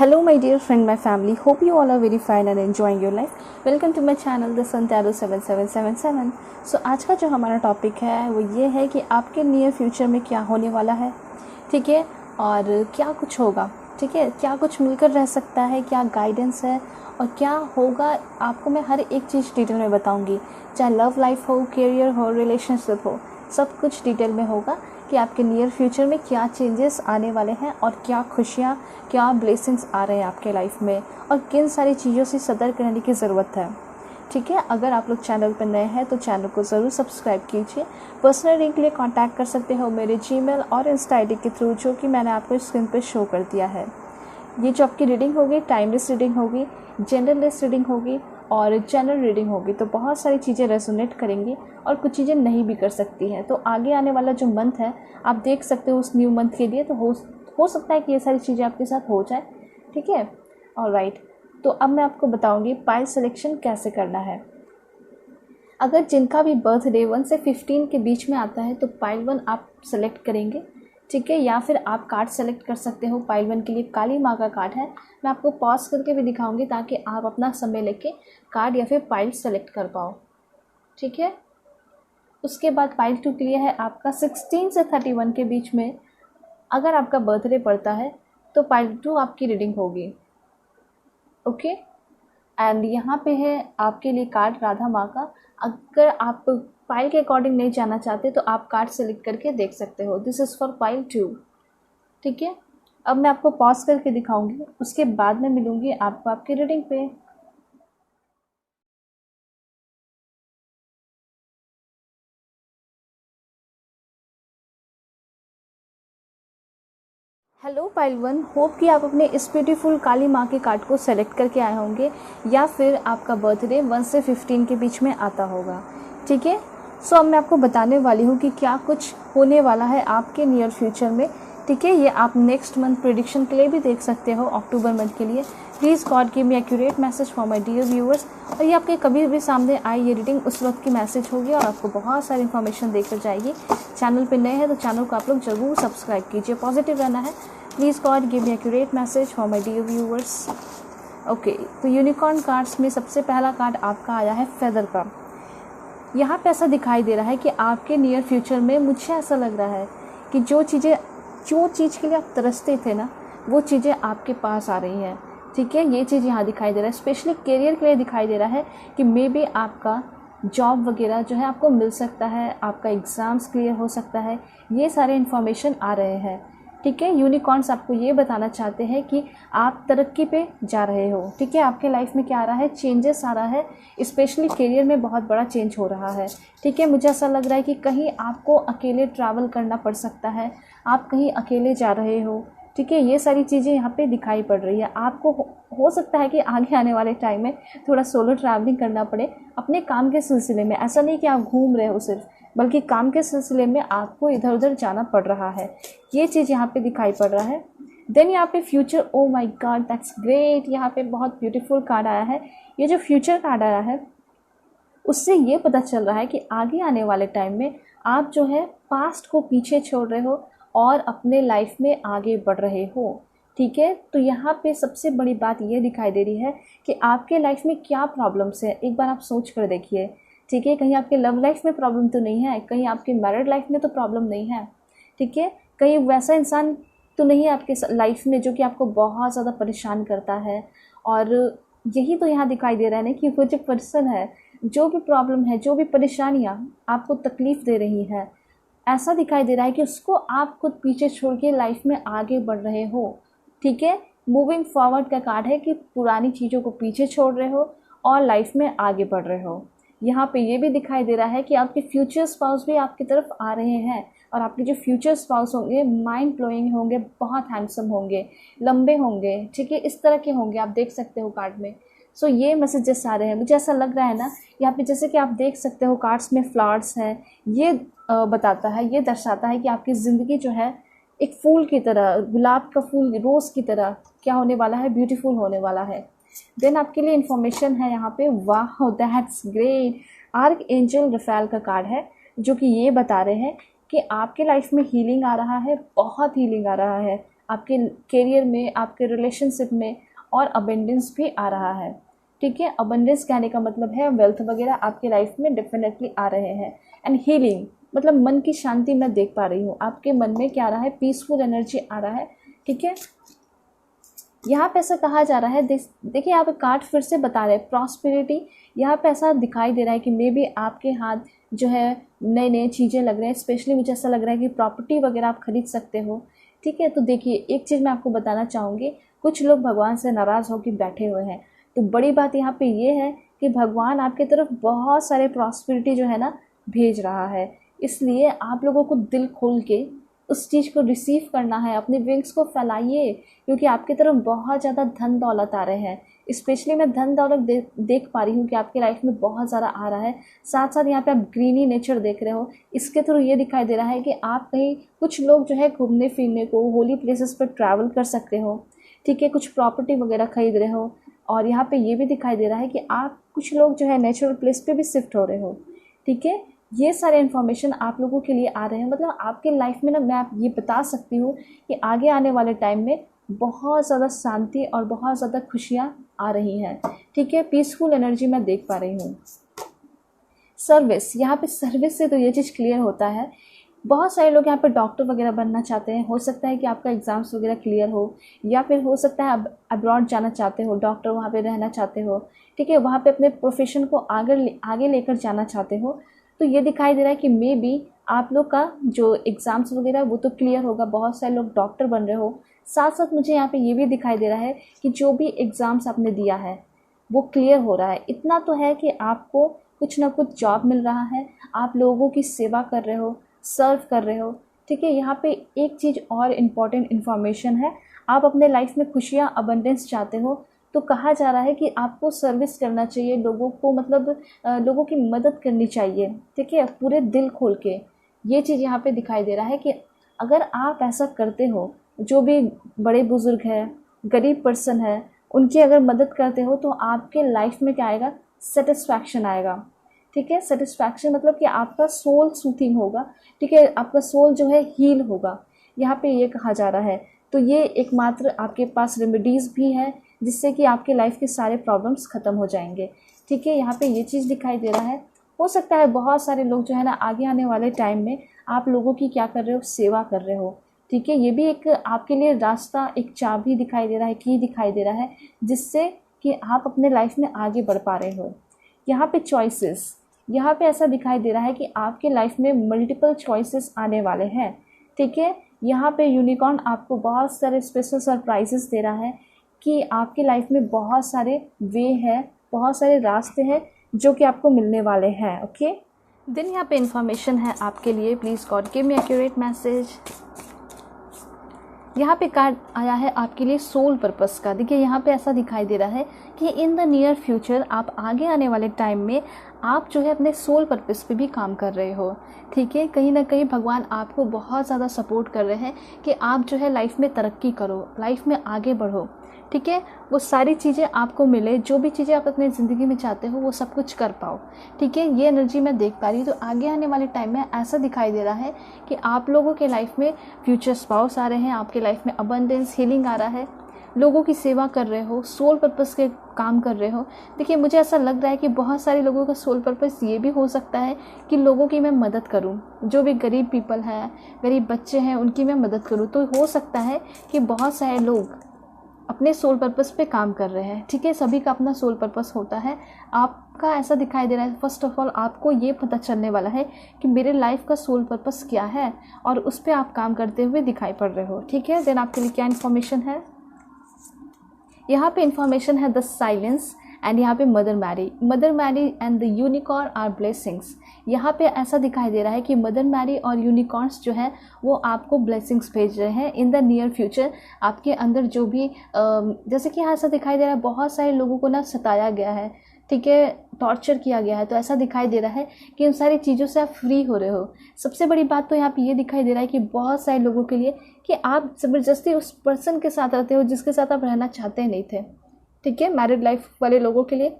Hello my dear friend, my family. Hope you all are very fine and enjoying your life. Welcome to my channel The Sun Tarot 7777. So आज का जो हमारा topic है वो ये है कि आपके नियर फ्यूचर में क्या होने वाला है, ठीक है, और क्या कुछ होगा, ठीक है, क्या कुछ मिलकर रह सकता है, क्या गाइडेंस है और क्या होगा, आपको मैं हर एक चीज़ डिटेल में बताऊंगी। चाहे लव लाइफ हो, करियर हो, रिलेशनशिप हो, सब कुछ डिटेल में होगा कि आपके नियर फ्यूचर में क्या चेंजेस आने वाले हैं और क्या खुशियाँ, क्या ब्लेसिंग्स आ रहे हैं आपके लाइफ में और किन सारी चीज़ों से सतर्क रहने की ज़रूरत है, ठीक है। अगर आप लोग चैनल पर नए हैं तो चैनल को ज़रूर सब्सक्राइब कीजिए। पर्सनल रीडिंग के लिए कांटेक्ट कर सकते हो मेरे जीमेल और इंस्टा आईडी के थ्रू, जो कि मैंने आपको स्क्रीन पर शो कर दिया है। ये जो आपकी रीडिंग होगी टाइमलेस रीडिंग होगी, जेंडरलेस रीडिंग होगी और जनरल रीडिंग होगी। तो बहुत सारी चीज़ें रेजोनेट करेंगी और कुछ चीज़ें नहीं भी कर सकती हैं। तो आगे आने वाला जो मंथ है आप देख सकते हो उस न्यू मंथ के लिए, तो हो सकता है कि ये सारी चीज़ें आपके साथ हो जाए, ठीक है। ऑलराइट, तो अब मैं आपको बताऊंगी पाइल सिलेक्शन कैसे करना है। अगर जिनका भी बर्थडे 1 से 15 के बीच में आता है तो पाइल 1 आप सेलेक्ट करेंगे, ठीक है, या फिर आप कार्ड सेलेक्ट कर सकते हो। पाइल 1 के लिए काली माँ का कार्ड है, मैं आपको पॉज करके भी दिखाऊंगी ताकि आप अपना समय लेके कार्ड या फिर पाइल सेलेक्ट कर पाओ, ठीक है। उसके बाद पाइल 2 के लिए है आपका 16 से 31 के बीच में अगर आपका बर्थडे पड़ता है तो पाइल 2 आपकी रीडिंग होगी, ओके। एंड यहाँ पे है आपके लिए कार्ड राधा माँ का। अगर आप पाइल के अकॉर्डिंग नहीं जाना चाहते तो आप कार्ड सेलेक्ट करके देख सकते हो। दिस इज़ फॉर पाइल 2, ठीक है। अब मैं आपको पॉज करके दिखाऊंगी, उसके बाद में मिलूंगी आपको आपकी रीडिंग पे। हेलो पाइल 1, होप कि आप अपने इस ब्यूटीफुल काली माँ के कार्ड को सेलेक्ट करके आए होंगे या फिर आपका बर्थडे 1 से 15 के बीच में आता होगा, ठीक है। सो अब मैं आपको बताने वाली हूँ कि क्या कुछ होने वाला है आपके नियर फ्यूचर में, ठीक है। ये आप नेक्स्ट मंथ प्रेडिक्शन के लिए भी देख सकते हो, अक्टूबर मंथ के लिए। Please God give me accurate message for my dear viewers. और ये आपके कभी भी सामने आई ये रीडिंग उस वक्त की मैसेज होगी और आपको बहुत सारी इन्फॉर्मेशन देकर जाएगी। चैनल पे नए हैं तो चैनल को आप लोग ज़रूर सब्सक्राइब कीजिए, पॉजिटिव रहना है। Please God give me accurate message for my dear viewers. Okay, तो यूनिकॉर्न कार्ड्स में सबसे पहला कार्ड आपका आया है फेदर का। यहाँ पे ऐसा दिखाई दे रहा है कि आपके नियर फ्यूचर में मुझे ऐसा लग रहा है कि जो चीज़ के लिए आप तरसते थे ना, वो चीज़ें आपके पास आ रही हैं, ठीक है। ये चीज़ यहाँ दिखाई दे रहा है, स्पेशली करियर के लिए दिखाई दे रहा है कि मे बी आपका जॉब वगैरह जो है आपको मिल सकता है, आपका एग्ज़ाम्स क्लियर हो सकता है, ये सारे इन्फॉर्मेशन आ रहे हैं, ठीक है। यूनिकॉर्न्स आपको ये बताना चाहते हैं कि आप तरक्की पे जा रहे हो, ठीक है। आपके लाइफ में क्या आ रहा है, चेंजेस आ रहा है, स्पेशली करियर में बहुत बड़ा चेंज हो रहा है, ठीक है। मुझे ऐसा लग रहा है कि कहीं आपको अकेले ट्रैवल करना पड़ सकता है, आप कहीं अकेले जा रहे हो, ठीक है। ये सारी चीज़ें यहाँ पे दिखाई पड़ रही है आपको। हो सकता है कि आगे आने वाले टाइम में थोड़ा सोलो ट्रैवलिंग करना पड़े अपने काम के सिलसिले में। ऐसा नहीं कि आप घूम रहे हो सिर्फ, बल्कि काम के सिलसिले में आपको इधर उधर जाना पड़ रहा है, ये चीज़ यहाँ पे दिखाई पड़ रहा है। देन यहाँ पे future, O my God that's great, यहाँ पे बहुत ब्यूटीफुल कार्ड आया है। ये जो फ्यूचर कार्ड आया है उससे ये पता चल रहा है कि आगे आने वाले टाइम में आप जो है पास्ट को पीछे छोड़ रहे हो और अपने लाइफ में आगे बढ़ रहे हो, ठीक है। तो यहाँ पे सबसे बड़ी बात ये दिखाई दे रही है कि आपके लाइफ में क्या प्रॉब्लम्स है, एक बार आप सोच कर देखिए, ठीक है। कहीं आपके लव लाइफ में प्रॉब्लम तो नहीं है, कहीं आपकी मैरिड लाइफ में तो प्रॉब्लम नहीं है, ठीक है। कहीं वैसा इंसान तो नहीं है आपके लाइफ में जो कि आपको बहुत ज़्यादा परेशान करता है। और यही तो यहाँ दिखाई दे रहा है ना कि वो जो पर्सन है, जो भी प्रॉब्लम है, जो भी परेशानियाँ आपको तकलीफ़ दे रही हैं, ऐसा दिखाई दे रहा है कि उसको आप खुद पीछे छोड़ के लाइफ में आगे बढ़ रहे हो, ठीक है। मूविंग फॉरवर्ड का कार्ड है कि पुरानी चीज़ों को पीछे छोड़ रहे हो और लाइफ में आगे बढ़ रहे हो। यहाँ पे ये भी दिखाई दे रहा है कि आपके फ्यूचर स्पाउस भी आपकी तरफ आ रहे हैं और आपके जो फ्यूचर स्पाउस होंगे माइंड ब्लोइंग होंगे, बहुत हैंडसम होंगे, लंबे होंगे, ठीक है, इस तरह के होंगे, आप देख सकते हो कार्ड में। सो ये मैसेजेस आ रहे हैं, मुझे ऐसा लग रहा है ना यहाँ पे, जैसे कि आप देख सकते हो कार्ड्स में फ्लावर्स हैं, ये बताता है, ये दर्शाता है कि आपकी ज़िंदगी जो है एक फूल की तरह, गुलाब का फूल, रोज़ की तरह क्या होने वाला है, ब्यूटीफुल होने वाला है। देन आपके लिए इन्फॉर्मेशन है यहाँ पे, वाह that's great, archangel Raphael का कार्ड है जो कि ये बता रहे हैं कि आपके लाइफ में हीलिंग आ रहा है, बहुत हीलिंग आ रहा है। आपके करियर में, आपके रिलेशनशिप में, और अबेंडेंस भी आ रहा है। ठीक है, अबेंडेंस कहने का मतलब है वेल्थ वगैरह आपके लाइफ में डेफिनेटली आ रहे हैं। एंड हीलिंग मतलब मन की शांति मैं देख पा रही हूँ, आपके मन में क्या आ रहा है, पीसफुल एनर्जी आ रहा है। ठीक है, यहाँ पे ऐसा कहा जा रहा है, देखिए यहाँ पे कार्ड फिर से बता रहे हैं प्रॉस्पेरिटी। यहाँ पे ऐसा दिखाई दे रहा है कि मे बी आपके हाथ जो है नए नए चीज़ें लग रहे हैं। स्पेशली मुझे ऐसा लग रहा है कि प्रॉपर्टी वगैरह आप खरीद सकते हो। ठीक है, तो देखिए एक चीज़ मैं आपको बताना चाहूँगी, कुछ लोग भगवान से नाराज़ होकर बैठे हुए हैं। तो बड़ी बात यहाँ पे ये है कि भगवान आपकी तरफ बहुत सारे प्रॉस्पेरिटी जो है ना भेज रहा है। इसलिए आप लोगों को दिल खोल के उस चीज़ को रिसीव करना है, अपने विंग्स को फैलाइए, क्योंकि आपकी तरफ बहुत ज़्यादा धन दौलत आ रहे हैं। स्पेशली मैं धन दौलत देख पा रही हूँ कि आपकी लाइफ में बहुत ज़्यादा आ रहा है। साथ साथ यहाँ पे आप ग्रीनी नेचर देख रहे हो, इसके थ्रू ये दिखाई दे रहा है कि आप कहीं, कुछ लोग जो है घूमने फिरने को, होली प्लेसेस पर ट्रैवल कर सकते हो। ठीक है, कुछ प्रॉपर्टी वगैरह खरीद रहे हो। और यहाँ पे ये भी दिखाई दे रहा है कि आप, कुछ लोग जो है नेचुरल प्लेस पे भी शिफ्ट हो रहे हो। ठीक है, ये सारे इन्फॉर्मेशन आप लोगों के लिए आ रहे हैं। मतलब आपके लाइफ में ना, मैं आप ये बता सकती हूँ कि आगे आने वाले टाइम में बहुत ज़्यादा शांति और बहुत ज़्यादा खुशियाँ आ रही हैं। ठीक है, पीसफुल एनर्जी मैं देख पा रही हूँ। सर्विस, यहाँ पे सर्विस से तो ये चीज़ क्लियर होता है, बहुत सारे लोग यहाँ पे डॉक्टर वगैरह बनना चाहते हैं। हो सकता है कि आपका एग्ज़ाम्स वगैरह क्लियर हो, या फिर हो सकता है आप अब्रॉड जाना चाहते हो, डॉक्टर वहाँ पे रहना चाहते हो। ठीक है, वहाँ पे अपने प्रोफेशन को आगे लेकर जाना चाहते हो। तो ये दिखाई दे रहा है कि मे बी आप लोग का जो एग्ज़ाम्स वगैरह वो तो क्लियर होगा, बहुत सारे लोग डॉक्टर बन रहे हो। साथ साथ मुझे यहाँ पे ये भी दिखाई दे रहा है कि जो भी एग्ज़ाम्स आपने दिया है वो क्लियर हो रहा है। इतना तो है कि आपको कुछ ना कुछ जॉब मिल रहा है, आप लोगों की सेवा कर रहे हो, सर्व कर रहे हो। ठीक है, यहाँ पे एक चीज़ और इम्पॉर्टेंट इन्फॉर्मेशन है, आप अपने लाइफ में खुशियाँ, अबंडेंस चाहते हो, तो कहा जा रहा है कि आपको सर्विस करना चाहिए लोगों को, मतलब लोगों की मदद करनी चाहिए। ठीक है, पूरे दिल खोल के। ये चीज़ यहाँ पे दिखाई दे रहा है कि अगर आप ऐसा करते हो, जो भी बड़े बुज़ुर्ग हैं, गरीब पर्सन है, उनकी अगर मदद करते हो, तो आपके लाइफ में क्या आएगा, सेटिस्फैक्शन आएगा। ठीक है, सेटिस्फैक्शन मतलब कि आपका सोल सूथिंग होगा। ठीक है, आपका सोल जो है हील होगा, यहाँ पे ये कहा जा रहा है। तो ये एकमात्र आपके पास रेमेडीज़ भी है जिससे कि आपके लाइफ के सारे प्रॉब्लम्स ख़त्म हो जाएंगे। ठीक है, यहाँ पे ये चीज़ दिखाई दे रहा है। हो सकता है बहुत सारे लोग जो है ना आगे आने वाले टाइम में आप लोगों की क्या कर रहे हो, सेवा कर रहे हो। ठीक है, ये भी एक आपके लिए रास्ता, एक चाबी दिखाई दे रहा है, की दिखाई दे रहा है, जिससे कि आप अपने लाइफ में आगे बढ़ पा रहे हो। यहाँ पे चॉइसेस, यहाँ पे ऐसा दिखाई दे रहा है कि आपके लाइफ में मल्टीपल चॉइसेस आने वाले हैं। ठीक है, यहाँ पे यूनिकॉर्न आपको बहुत सारे स्पेशल सरप्राइजेस दे रहा है कि आपकी लाइफ में बहुत सारे वे हैं, बहुत सारे रास्ते हैं जो कि आपको मिलने वाले हैं। ओके, देन यहाँ पे इंफॉर्मेशन है आपके लिए, please God give me accurate message. यहाँ पे कार्ड आया है आपके लिए सोल पर्पस का। देखिए यहाँ पे ऐसा दिखाई दे रहा है कि इन द नियर फ्यूचर, आप आगे आने वाले टाइम में आप जो है अपने सोल पर्पस पे भी काम कर रहे हो। ठीक है, कहीं ना कहीं भगवान आपको बहुत ज़्यादा सपोर्ट कर रहे हैं कि आप जो है लाइफ में तरक्की करो, लाइफ में आगे बढ़ो। ठीक है, वो सारी चीज़ें आपको मिले, जो भी चीज़ें आप अपने ज़िंदगी में चाहते हो वो सब कुछ कर पाओ। ठीक है, ये एनर्जी मैं देख पा रही हूँ। तो आगे आने वाले टाइम में ऐसा दिखाई दे रहा है कि आप लोगों के लाइफ में फ्यूचर स्पाउस आ रहे हैं, आपके लाइफ में अबंडेंस, हीलिंग आ रहा है, लोगों की सेवा कर रहे हो, सोल पर्पस के काम कर रहे हो। देखिए मुझे ऐसा लग रहा है कि बहुत सारे लोगों का सोल पर्पस ये भी हो सकता है कि लोगों की मैं मदद करूं, जो भी गरीब पीपल हैं, गरीब बच्चे हैं, उनकी मैं मदद करूं। तो हो सकता है कि बहुत सारे लोग अपने सोल पर्पस पे काम कर रहे हैं। ठीक है, सभी का अपना सोल पर्पस होता है। आपका ऐसा दिखाई दे रहा है, फर्स्ट ऑफ ऑल आपको ये पता चलने वाला है कि मेरे लाइफ का सोल पर्पस क्या है, और उस पर आप काम करते हुए दिखाई पड़ रहे हो। ठीक है, देन आपके लिए क्या इन्फॉर्मेशन है, यहाँ पे इन्फॉर्मेशन है द साइलेंस एंड यहाँ पे Mother Mary and the unicorn are blessings. यहाँ पे ऐसा दिखाई दे रहा है कि मदर मैरी और यूनिकॉर्न्स जो है वो आपको ब्लेसिंग्स भेज रहे हैं इन द नियर फ्यूचर। आपके अंदर जो भी जैसे कि यहाँ ऐसा दिखाई दे रहा है बहुत सारे लोगों को ना सताया गया है, ठीक है, टॉर्चर किया गया है। तो ऐसा दिखाई दे रहा है कि उन सारी चीज़ों से आप फ्री हो रहे हो। सबसे बड़ी बात तो यहाँ पे ये दिखाई दे रहा है कि बहुत सारे लोगों के लिए कि आप ज़बरदस्ती उस पर्सन के साथ रहते हो जिसके साथ आप रहना चाहते नहीं थे। ठीक है, मैरिड लाइफ वाले लोगों के लिए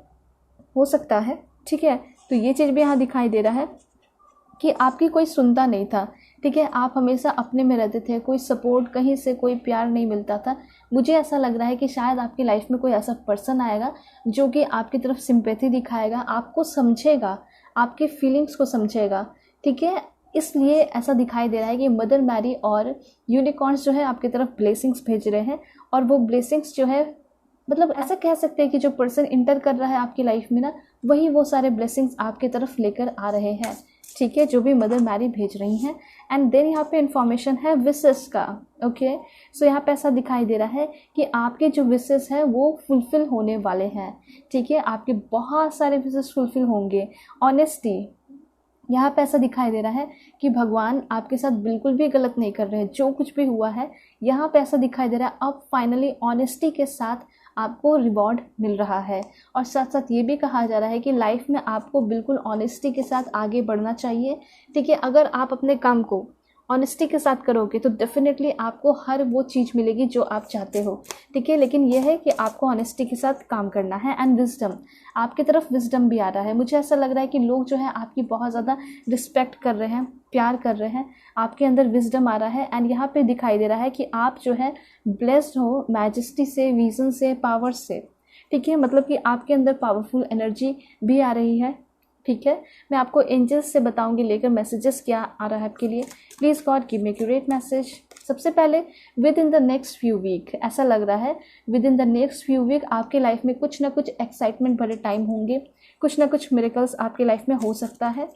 हो सकता है। ठीक है, तो ये चीज़ भी यहाँ दिखाई दे रहा है कि आपकी कोई सुनता नहीं था। ठीक है, आप हमेशा अपने में रहते थे, कोई सपोर्ट कहीं से, कोई प्यार नहीं मिलता था। मुझे ऐसा लग रहा है कि शायद आपकी लाइफ में कोई ऐसा पर्सन आएगा जो कि आपकी तरफ सिंपैथी दिखाएगा, आपको समझेगा, आपके फीलिंग्स को समझेगा। ठीक है, इसलिए ऐसा दिखाई दे रहा है कि मदर मैरी और यूनिकॉर्न्स जो है आपकी तरफ ब्लेसिंग्स भेज रहे हैं, और वो ब्लेसिंग्स जो है मतलब ऐसा कह सकते हैं कि जो पर्सन इंटर कर रहा है आपकी लाइफ में ना, वही वो सारे ब्लेसिंग्स आपकी तरफ लेकर आ रहे हैं। ठीक है, जो भी मदर मैरी भेज रही हैं। एंड देन यहाँ पे इंफॉर्मेशन है विशेस का। ओके, सो यहाँ पे ऐसा दिखाई दे रहा है कि आपके जो विशेस हैं वो फुलफिल होने वाले हैं। ठीक है, आपके बहुत सारे विशेस फुलफिल होंगे। ऑनेस्टी, यहाँ पे ऐसा दिखाई दे रहा है कि भगवान आपके साथ बिल्कुल भी गलत नहीं कर रहे हैं। जो कुछ भी हुआ है यहाँ पे ऐसा दिखाई दे रहा है, अब फाइनली ऑनेस्टी के साथ आपको रिवॉर्ड मिल रहा है। और साथ साथ ये भी कहा जा रहा है कि लाइफ में आपको बिल्कुल ऑनेस्टी के साथ आगे बढ़ना चाहिए। ठीक है, अगर आप अपने काम को ऑनेस्टी के साथ करोगे तो डेफिनेटली आपको हर वो चीज़ मिलेगी जो आप चाहते हो। ठीक है, लेकिन यह है कि आपको ऑनेस्टी के साथ काम करना है। एंड विजडम, आपकी तरफ विजडम भी आ रहा है। मुझे ऐसा लग रहा है कि लोग जो है आपकी बहुत ज़्यादा रिस्पेक्ट कर रहे हैं, प्यार कर रहे हैं, आपके अंदर विजडम आ रहा है। एंड यहाँ पे दिखाई दे रहा है कि आप जो है ब्लेस्ड हो मैजेस्टी से, विजन से, पावर से। ठीक है, मतलब कि आपके अंदर पावरफुल एनर्जी भी आ रही है। ठीक है, मैं आपको एंजल्स से बताऊंगी लेकर मैसेजेस क्या आ रहा है आपके लिए। Please God give me accurate message. सबसे पहले within the next few week, ऐसा लग रहा है within the next few week आपके लाइफ में कुछ ना कुछ एक्साइटमेंट भरे टाइम होंगे, कुछ ना कुछ मिरेकल्स आपके लाइफ में हो सकता है।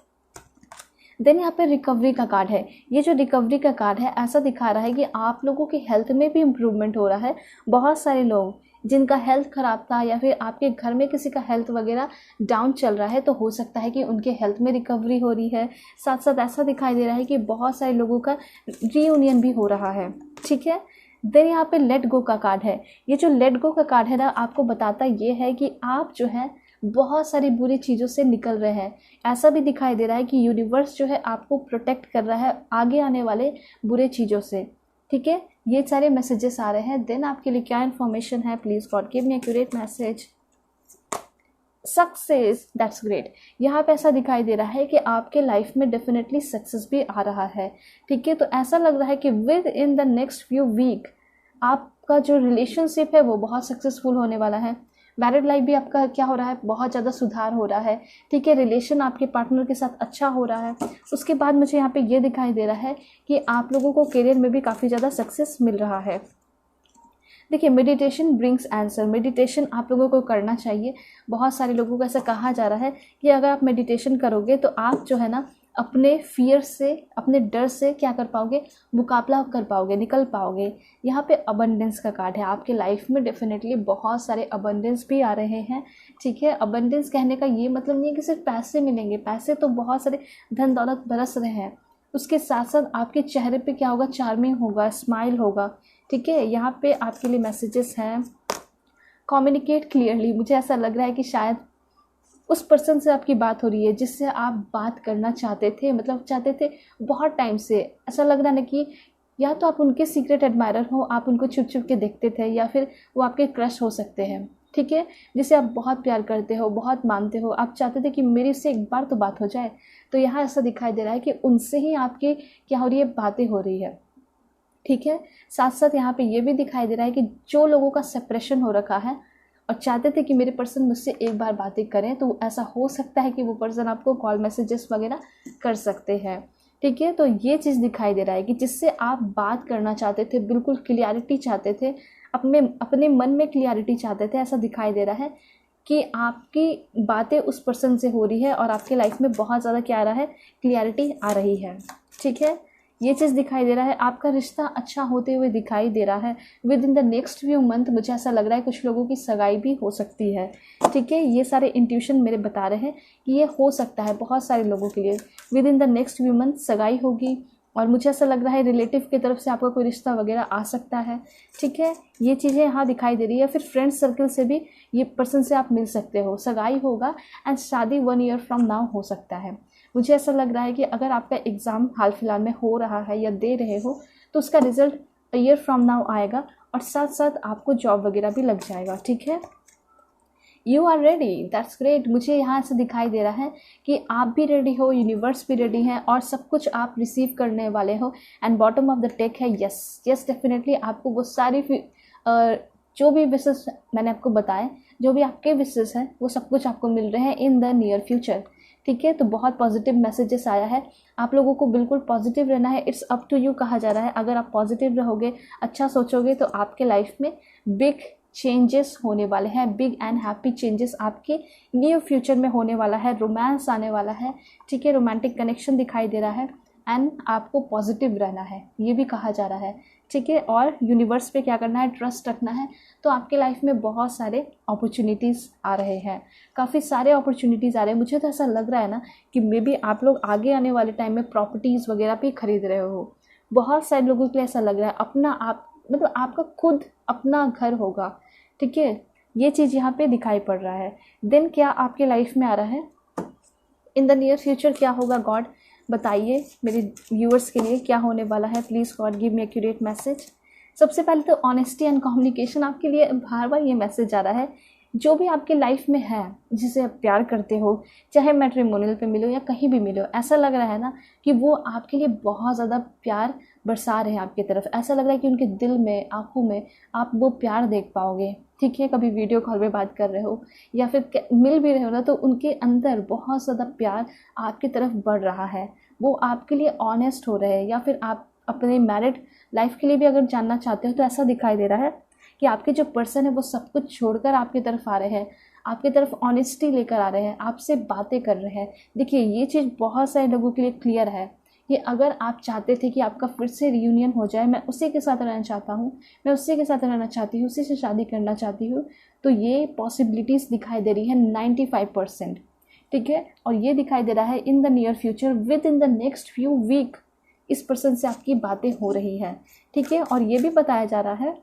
देन यहाँ पे रिकवरी का कार्ड है। ये जो रिकवरी का कार्ड है ऐसा दिखा रहा है कि आप लोगों की हेल्थ में भी इम्प्रूवमेंट हो रहा है। बहुत सारे लोग जिनका हेल्थ ख़राब था या फिर आपके घर में किसी का हेल्थ वगैरह डाउन चल रहा है, तो हो सकता है कि उनके हेल्थ में रिकवरी हो रही है। साथ साथ ऐसा दिखाई दे रहा है कि बहुत सारे लोगों का रीयूनियन भी हो रहा है। ठीक है, देन यहाँ पे लेट गो का कार्ड है। ये जो लेट गो का कार्ड है ना, आपको बताता ये है कि आप जो है बहुत सारी बुरी चीज़ों से निकल रहे हैं। ऐसा भी दिखाई दे रहा है कि यूनिवर्स जो है आपको प्रोटेक्ट कर रहा है आगे आने वाले बुरे चीज़ों से। ठीक है, ये सारे मैसेजेस आ रहे हैं। देन आपके लिए क्या इन्फॉर्मेशन है, please God give me accurate message. Success, that's great. यहाँ पे ऐसा दिखाई दे रहा है कि आपके लाइफ में डेफिनेटली सक्सेस भी आ रहा है। ठीक है, तो ऐसा लग रहा है कि within the next few week आपका जो रिलेशनशिप है वो बहुत सक्सेसफुल होने वाला है। मैरिड लाइफ भी आपका क्या हो रहा है, बहुत ज़्यादा सुधार हो रहा है। ठीक है, रिलेशन आपके पार्टनर के साथ अच्छा हो रहा है। उसके बाद मुझे यहाँ पे ये दिखाई दे रहा है कि आप लोगों को करियर में भी काफ़ी ज़्यादा सक्सेस मिल रहा है। देखिए, मेडिटेशन ब्रिंग्स आंसर। मेडिटेशन आप लोगों को करना चाहिए। बहुत सारे लोगों को ऐसा कहा जा रहा है कि अगर आप मेडिटेशन करोगे तो आप जो है ना अपने फियर से, अपने डर से क्या कर पाओगे, मुकाबला कर पाओगे, निकल पाओगे। यहाँ पे अबंडेंस का कार्ड है। आपके लाइफ में डेफिनेटली बहुत सारे अबंडेंस भी आ रहे हैं। ठीक है, अबंडेंस कहने का ये मतलब नहीं है कि सिर्फ पैसे मिलेंगे, पैसे तो बहुत सारे धन दौलत बरस रहे हैं। उसके साथ साथ आपके चेहरे पे क्या होगा, चार्मिंग होगा, स्माइल होगा। ठीक है, यहाँ पे आपके लिए मैसेजेस हैं, कम्युनिकेट क्लियरली। मुझे ऐसा लग रहा है कि शायद उस पर्सन से आपकी बात हो रही है जिससे आप बात करना चाहते थे, मतलब चाहते थे बहुत टाइम से। ऐसा लग रहा है ना कि या तो आप उनके सीक्रेट एडमायरर हो, आप उनको छुप छुप के देखते थे, या फिर वो आपके क्रश हो सकते हैं। ठीक है, जिसे आप बहुत प्यार करते हो, बहुत मानते हो, आप चाहते थे कि मेरी उससे एक बार तो बात हो जाए। तो यहाँ ऐसा दिखाई दे रहा है कि उनसे ही आपकी क्या हो रही है, बातें हो रही है। ठीक है, साथ साथ यहाँ पे ये भी दिखाई दे रहा है कि जो लोगों का सेपरेशन हो रखा है और चाहते थे कि मेरे पर्सन मुझसे एक बार बातें करें, तो ऐसा हो सकता है कि वो पर्सन आपको कॉल मैसेजेस वगैरह कर सकते हैं। ठीक है, तो ये चीज़ दिखाई दे रहा है कि जिससे आप बात करना चाहते थे, बिल्कुल क्लियरिटी चाहते थे, अपने मन में क्लियरिटी चाहते थे। ऐसा दिखाई दे रहा है कि आपकी बातें उस पर्सन से हो रही है और आपके लाइफ में बहुत ज़्यादा क्या आ रहा है, क्लियरिटी आ रही है। ठीक है, ये चीज़ दिखाई दे रहा है। आपका रिश्ता अच्छा होते हुए दिखाई दे रहा है। Within the next few month मुझे ऐसा लग रहा है कुछ लोगों की सगाई भी हो सकती है। ठीक है, ये सारे इंट्यूशन मेरे बता रहे हैं कि ये हो सकता है बहुत सारे लोगों के लिए। With in the next few month सगाई होगी, और मुझे ऐसा लग रहा है रिलेटिव की तरफ से आपका कोई रिश्ता वगैरह आ सकता है। ठीक है, ये चीज़ें यहाँ दिखाई दे रही है। फिर फ्रेंड्स सर्कल से भी ये पर्सन से आप मिल सकते हो, सगाई होगा एंड शादी 1 ईयर फ्रॉम नाउ हो सकता है। मुझे ऐसा लग रहा है कि अगर आपका एग्ज़ाम हाल फिलहाल में हो रहा है या दे रहे हो, तो उसका रिज़ल्ट ईयर फ्रॉम नाउ आएगा, और साथ साथ आपको जॉब वगैरह भी लग जाएगा। ठीक है, you are ready, that's great. मुझे यहाँ से दिखाई दे रहा है कि आप भी रेडी हो, यूनिवर्स भी रेडी है और सब कुछ आप रिसीव करने वाले हो। And bottom of the deck है यस, यस डेफिनेटली आपको वो सारी जो भी विशेस मैंने आपको बताए, जो भी आपके विशेस हैं वो सब कुछ आपको मिल रहे हैं इन द नियर फ्यूचर। ठीक है, तो बहुत पॉजिटिव मैसेजेस आया है, आप लोगों को बिल्कुल पॉजिटिव रहना है। इट्स अप टू यू कहा जा रहा है। अगर आप पॉजिटिव रहोगे, अच्छा सोचोगे, तो आपके लाइफ में बिग चेंजेस होने वाले हैं, बिग एंड हैप्पी चेंजेस आपके नियर फ्यूचर में होने वाला है। रोमांस आने वाला है, ठीक है, रोमांटिक कनेक्शन दिखाई दे रहा है। एंड आपको पॉजिटिव रहना है, ये भी कहा जा रहा है। ठीक है, और यूनिवर्स पे क्या करना है, ट्रस्ट रखना है। तो आपके लाइफ में बहुत सारे अपॉर्चुनिटीज़ आ रहे हैं, काफ़ी सारे अपॉर्चुनिटीज़ आ रहे हैं। मुझे तो ऐसा लग रहा है ना कि मे बी आप लोग आगे आने वाले टाइम में प्रॉपर्टीज़ वगैरह भी खरीद रहे हो। बहुत सारे लोगों के लिए ऐसा लग रहा है, अपना आप मतलब आपका खुद अपना घर होगा। ठीक है, ये चीज़ यहाँ पे दिखाई पड़ रहा है। देन क्या आपके लाइफ में आ रहा है इन द नियर फ्यूचर, क्या होगा गॉड बताइए मेरे व्यूअर्स के लिए, क्या होने वाला है। Please God give me accurate message. सबसे पहले तो ऑनेस्टी एंड कम्युनिकेशन आपके लिए बार बार ये मैसेज आ रहा है। जो भी आपके लाइफ में है, जिसे आप प्यार करते हो, चाहे मैट्रिमोनियल पे मिलो या कहीं भी मिलो, ऐसा लग रहा है ना कि वो आपके लिए बहुत ज़्यादा प्यार बरसा रहे हैं आपकी तरफ। ऐसा लग रहा है कि उनके दिल में, आंखों में आप वो प्यार देख पाओगे। ठीक है, कभी वीडियो कॉल पे बात कर रहे हो या फिर मिल भी रहे हो ना, तो उनके अंदर बहुत ज़्यादा प्यार आपकी तरफ बढ़ रहा है। वो आपके लिए ऑनेस्ट हो रहे हैं, या फिर आप अपने मैरिड लाइफ के लिए भी अगर जानना चाहते हो तो ऐसा दिखाई दे रहा है कि आपके जो पर्सन है वो सब कुछ छोड़कर आपकी तरफ आ रहे हैं, आपकी तरफ ऑनेस्टी लेकर आ रहे हैं, आपसे बातें कर रहे हैं। देखिए, ये चीज़ बहुत सारे लोगों के लिए क्लियर है कि अगर आप चाहते थे कि आपका फिर से रियूनियन हो जाए, मैं उसी के साथ रहना चाहता हूँ, मैं उसी के साथ रहना चाहती हूँ, उसी से शादी करना चाहती हूँ, तो ये पॉसिबिलिटीज़ दिखाई दे रही है 95%। ठीक है, और ये दिखाई दे रहा है in the near future, within the next few week इस पर्सन से आपकी बातें हो रही हैं। ठीक है, और ये भी बताया जा रहा है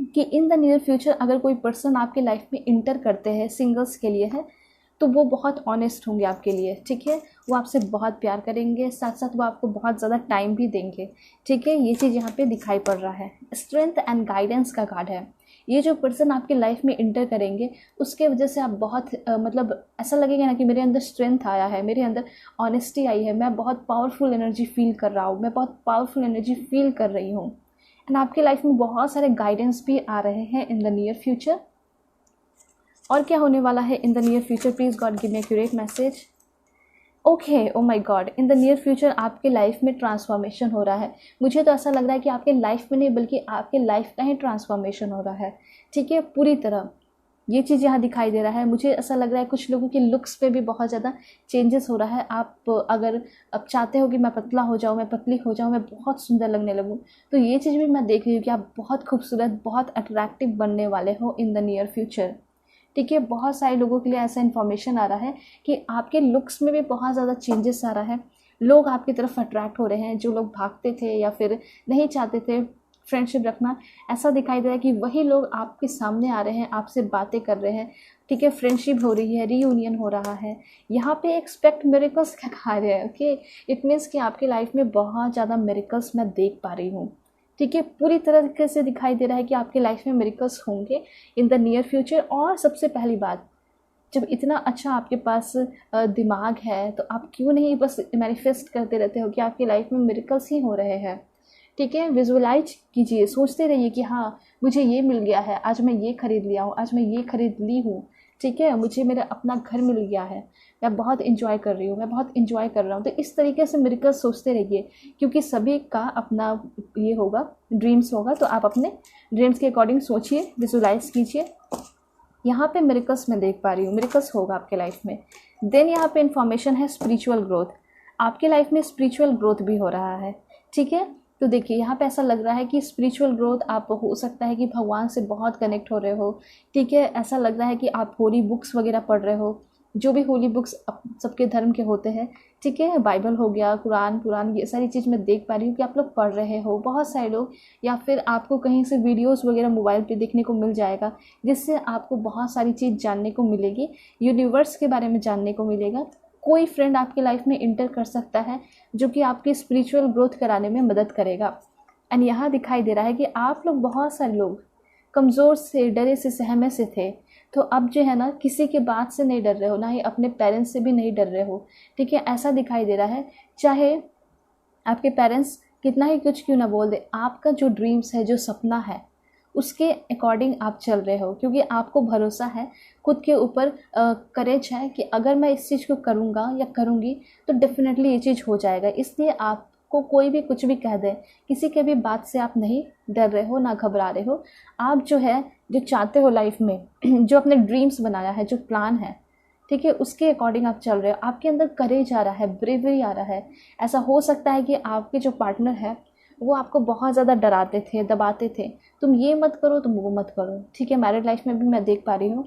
कि इन द नियर फ्यूचर अगर कोई पर्सन आपके लाइफ में इंटर करते हैं, सिंगल्स के लिए है, तो वो बहुत ऑनेस्ट होंगे आपके लिए। ठीक है, वो आपसे बहुत प्यार करेंगे, साथ साथ वो आपको बहुत ज़्यादा टाइम भी देंगे। ठीक है, ये चीज़ यहाँ पे दिखाई पड़ रहा है। स्ट्रेंथ एंड गाइडेंस का कार्ड है। ये जो पर्सन आपके लाइफ में इंटर करेंगे, उसके वजह से आप बहुत मतलब ऐसा लगेगा ना कि मेरे अंदर स्ट्रेंथ आया है, मेरे अंदर ऑनेस्टी आई है, मैं बहुत पावरफुल एनर्जी फील कर रहा हूँ, मैं बहुत पावरफुल एनर्जी फील कर रही हूँ। एंड आपके लाइफ में बहुत सारे गाइडेंस भी आ रहे हैं इन द नियर फ्यूचर। और क्या होने वाला है in the near future, please God give me accurate message. Okay, O my God, in the near future आपके लाइफ में ट्रांसफॉर्मेशन हो रहा है। मुझे तो ऐसा लग रहा है कि आपके लाइफ में नहीं बल्कि आपके लाइफ का ही ट्रांसफॉर्मेशन हो रहा है। ठीक है, पूरी तरह ये चीज़ यहाँ दिखाई दे रहा है। मुझे ऐसा लग रहा है कुछ लोगों के लुक्स पे भी बहुत ज़्यादा चेंजेस हो रहा है। आप अगर अब चाहते हो कि मैं पतला हो जाऊँ, मैं पतली हो जाऊँ, मैं बहुत सुंदर लगने लगूँ, तो ये चीज़ भी मैं देख रही हूँ कि आप बहुत खूबसूरत, बहुत अट्रैक्टिव बनने वाले हो इन द नियर फ्यूचर। ठीक है, बहुत सारे लोगों के लिए ऐसा इन्फॉर्मेशन आ रहा है कि आपके लुक्स में भी बहुत ज़्यादा चेंजेस आ रहा है। लोग आपकी तरफ अट्रैक्ट हो रहे हैं, जो लोग भागते थे या फिर नहीं चाहते थे फ्रेंडशिप रखना, ऐसा दिखाई दे रहा है कि वही लोग आपके सामने आ रहे हैं, आपसे बातें कर रहे हैं। ठीक है, फ्रेंडशिप हो रही है, रीयूनियन हो रहा है। यहाँ पे एक्सपेक्ट मिरेकल्स का कार्य है। ओके, इट मीन्स कि आपकी लाइफ में बहुत ज़्यादा मिरेकल्स मैं देख पा रही हूँ। ठीक है, पूरी तरीके से दिखाई दे रहा है कि आपकी लाइफ में मिरेकल्स होंगे इन द नियर फ्यूचर। और सबसे पहली बात, जब इतना अच्छा आपके पास दिमाग है, तो आप क्यों नहीं बस मैनिफेस्ट करते रहते हो कि आपकी लाइफ में मिरेकल्स ही हो रहे हैं। ठीक है, विजुअलाइज कीजिए, सोचते रहिए कि हाँ मुझे ये मिल गया है, आज मैं ये खरीद लिया हूँ, आज मैं ये खरीद ली हूँ। ठीक है, मुझे मेरा अपना घर मिल गया है, मैं बहुत इंजॉय कर रही हूँ, मैं बहुत इंजॉय कर रहा हूँ। तो इस तरीके से मिरेकल्स सोचते रहिए, क्योंकि सभी का अपना ये होगा, ड्रीम्स होगा। तो आप अपने ड्रीम्स के अकॉर्डिंग सोचिए, विजुअलाइज कीजिए। यहाँ पे मिरेकल्स मैं देख पा रही हूँ, मिरेकल्स होगा आपके लाइफ में। देन यहाँ पे इन्फॉर्मेशन है स्पिरिचुअल ग्रोथ। आपके लाइफ में स्पिरिचुअल ग्रोथ भी हो रहा है। ठीक है, तो देखिए यहाँ पे ऐसा लग रहा है कि स्पिरिचुअल ग्रोथ आप हो सकता है कि भगवान से बहुत कनेक्ट हो रहे हो। ठीक है, ऐसा लग रहा है कि आप होली बुक्स वगैरह पढ़ रहे हो, जो भी होली बुक्स सबके धर्म के होते हैं। ठीक है, बाइबल हो गया, कुरान, ये सारी चीज़ मैं देख पा रही हूँ कि आप लोग पढ़ रहे हो, बहुत सारे लोग। या फिर आपको कहीं से वीडियोस वगैरह मोबाइल पे देखने को मिल जाएगा, जिससे आपको बहुत सारी चीज़ जानने को मिलेगी, यूनिवर्स के बारे में जानने को मिलेगा। कोई फ्रेंड आपकी लाइफ में इंटर कर सकता है जो कि आपकी स्पिरिचुअल ग्रोथ कराने में मदद करेगा। एंड यहाँ दिखाई दे रहा है कि आप लोग, बहुत सारे लोग कमज़ोर से, डरे से, सहमे से थे, तो अब जो है ना किसी के बात से नहीं डर रहे हो, ना ही अपने पेरेंट्स से भी नहीं डर रहे हो, ठीक है। ऐसा दिखाई दे रहा है, चाहे आपके पेरेंट्स कितना ही कुछ क्यों ना बोल दे, आपका जो ड्रीम्स है, जो सपना है, उसके अकॉर्डिंग आप चल रहे हो, क्योंकि आपको भरोसा है खुद के ऊपर, करेज है कि अगर मैं इस चीज़ को करूँगा या करूँगी तो डेफिनेटली ये चीज़ हो जाएगा। इसलिए आपको कोई भी कुछ भी कह दे, किसी के भी बात से आप नहीं डर रहे हो, ना घबरा रहे हो। आप जो है, जो चाहते हो लाइफ में, जो अपने ड्रीम्स बनाया है, जो प्लान है, ठीक है, उसके अकॉर्डिंग आप चल रहे हो। आपके अंदर करेज आ रहा है, ब्रेवरी आ रहा है। ऐसा हो सकता है कि आपके जो पार्टनर है वो आपको बहुत ज़्यादा डराते थे, दबाते थे, तुम ये मत करो, तुम वो मत करो, ठीक है। मैरिड लाइफ में भी मैं देख पा रही हूँ।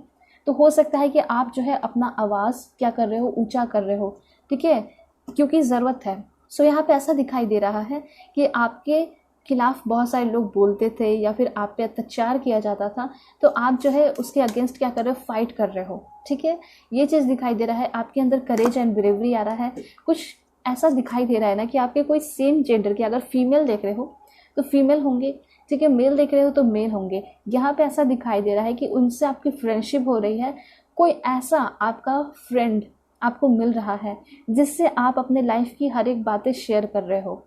तो हो सकता है कि आप जो है अपना आवाज़ क्या कर रहे हो, ऊंचा कर रहे हो, ठीक है, क्योंकि ज़रूरत है। सो यहाँ पे ऐसा दिखाई दे रहा है कि आपके खिलाफ बहुत सारे लोग बोलते थे या फिर आप पे अत्याचार किया जाता था, तो आप जो है उसके अगेंस्ट क्या कर रहे हो, फाइट कर रहे हो, ठीक है। ये चीज़ दिखाई दे रहा है, आपके अंदर करेज एंड ब्रेवरी आ रहा है। कुछ ऐसा दिखाई दे रहा है ना कि आपके कोई सेम जेंडर के, अगर फीमेल देख रहे हो तो फीमेल होंगे, ठीक है, मेल देख रहे हो तो मेल होंगे। यहाँ पे ऐसा दिखाई दे रहा है कि उनसे आपकी फ्रेंडशिप हो रही है। कोई ऐसा आपका फ्रेंड आपको मिल रहा है जिससे आप अपने लाइफ की हर एक बातें शेयर कर रहे हो,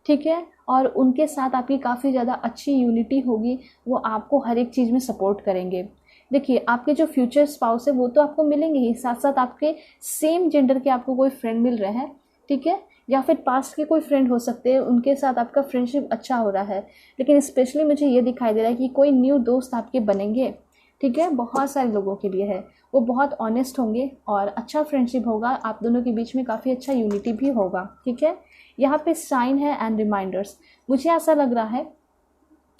ठीक है, और उनके साथ आपकी काफ़ी ज़्यादा अच्छी यूनिटी होगी। वो आपको हर एक चीज़ में सपोर्ट करेंगे। देखिए, आपके जो फ्यूचर स्पाउस है वो तो आपको मिलेंगे ही, साथ साथ आपके सेम जेंडर के आपको कोई फ्रेंड मिल रहे हैं, ठीक है, या फिर पास्ट के कोई फ्रेंड हो सकते हैं, उनके साथ आपका फ्रेंडशिप अच्छा हो रहा है। लेकिन स्पेशली मुझे ये दिखाई दे रहा है कि कोई न्यू दोस्त आपके बनेंगे, ठीक है। बहुत सारे लोगों के लिए है, वो बहुत ऑनेस्ट होंगे और अच्छा फ्रेंडशिप होगा, आप दोनों के बीच में काफ़ी अच्छा यूनिटी भी होगा, ठीक है। यहाँ पे साइन है एंड रिमाइंडर्स। मुझे ऐसा लग रहा है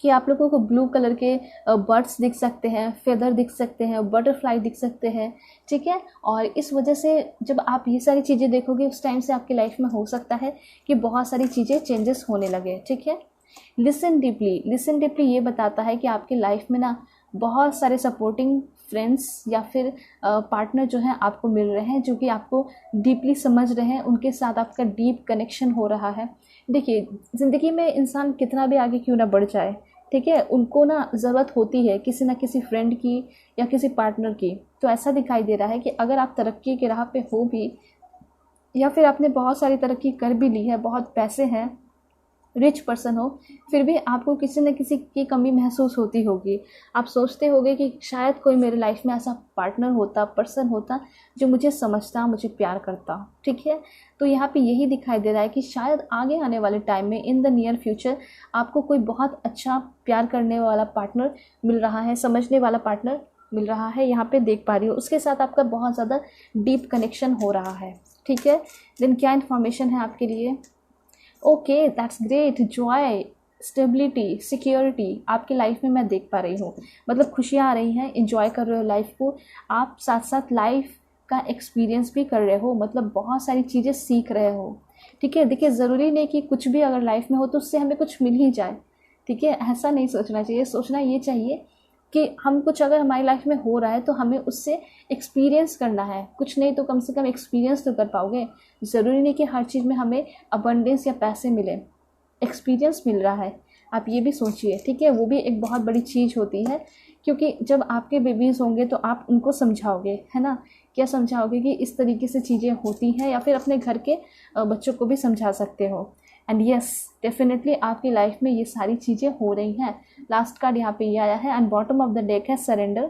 कि आप लोगों को ब्लू कलर के बर्ड्स दिख सकते हैं, फेदर दिख सकते हैं, बटरफ्लाई दिख सकते हैं, ठीक है। और इस वजह से जब आप ये सारी चीज़ें देखोगे उस टाइम से आपकी लाइफ में हो सकता है कि बहुत सारी चीज़ें चेंजेस होने लगे, ठीक है। लिसन डीपली, लिसन डीपली ये बताता है कि आपकी लाइफ में ना बहुत सारे सपोर्टिंग फ्रेंड्स या फिर पार्टनर जो हैं आपको मिल रहे हैं, जो कि आपको डीपली समझ रहे हैं, उनके साथ आपका डीप कनेक्शन हो रहा है। देखिए, ज़िंदगी में इंसान कितना भी आगे क्यों ना बढ़ जाए, ठीक है, उनको ना ज़रूरत होती है किसी ना किसी फ्रेंड की या किसी पार्टनर की। तो ऐसा दिखाई दे रहा है कि अगर आप तरक्की के राह पे हो भी, या फिर आपने बहुत सारी तरक्की कर भी ली है, बहुत पैसे हैं, रिच पर्सन हो, फिर भी आपको किसी न किसी की कमी महसूस होती होगी। आप सोचते होगे कि शायद कोई मेरे लाइफ में ऐसा पार्टनर होता, पर्सन होता जो मुझे समझता, मुझे प्यार करता, ठीक है। तो यहाँ पे यही दिखाई दे रहा है कि शायद आगे आने वाले टाइम में, इन द नियर फ्यूचर, आपको कोई बहुत अच्छा प्यार करने वाला पार्टनर मिल रहा है, समझने वाला पार्टनर मिल रहा है, यहाँ पे देख पा रही हूँ। उसके साथ आपका बहुत ज़्यादा डीप कनेक्शन हो रहा है, ठीक है। देन क्या इन्फॉर्मेशन है आपके लिए? Okay, that's great. Joy, stability, security आपकी लाइफ में मैं देख पा रही हूँ। मतलब खुशियाँ आ रही हैं, इंजॉय कर रहे हो लाइफ को, आप साथ साथ लाइफ का एक्सपीरियंस भी कर रहे हो, मतलब बहुत सारी चीज़ें सीख रहे हो, ठीक है। देखिए, ज़रूरी नहीं कि कुछ भी अगर लाइफ में हो तो उससे हमें कुछ मिल ही जाए, ठीक है, ऐसा नहीं सोचना चाहिए। सोचना ये चाहिए कि हम कुछ अगर हमारी लाइफ में हो रहा है तो हमें उससे एक्सपीरियंस करना है, कुछ नहीं तो कम से कम एक्सपीरियंस तो कर पाओगे। ज़रूरी नहीं कि हर चीज़ में हमें अबंडेंस या पैसे मिले, एक्सपीरियंस मिल रहा है, आप ये भी सोचिए, ठीक है। वो भी एक बहुत बड़ी चीज़ होती है, क्योंकि जब आपके बेबीज़ होंगे तो आप उनको समझाओगे, है ना, क्या समझाओगे कि इस तरीके से चीज़ें होती हैं, या फिर अपने घर के बच्चों को भी समझा सकते हो। एंड यस, डेफिनेटली आपकी लाइफ में ये सारी चीज़ें हो रही हैं। लास्ट कार्ड यहाँ पे ये आया है and bottom of the deck है सरेंडर।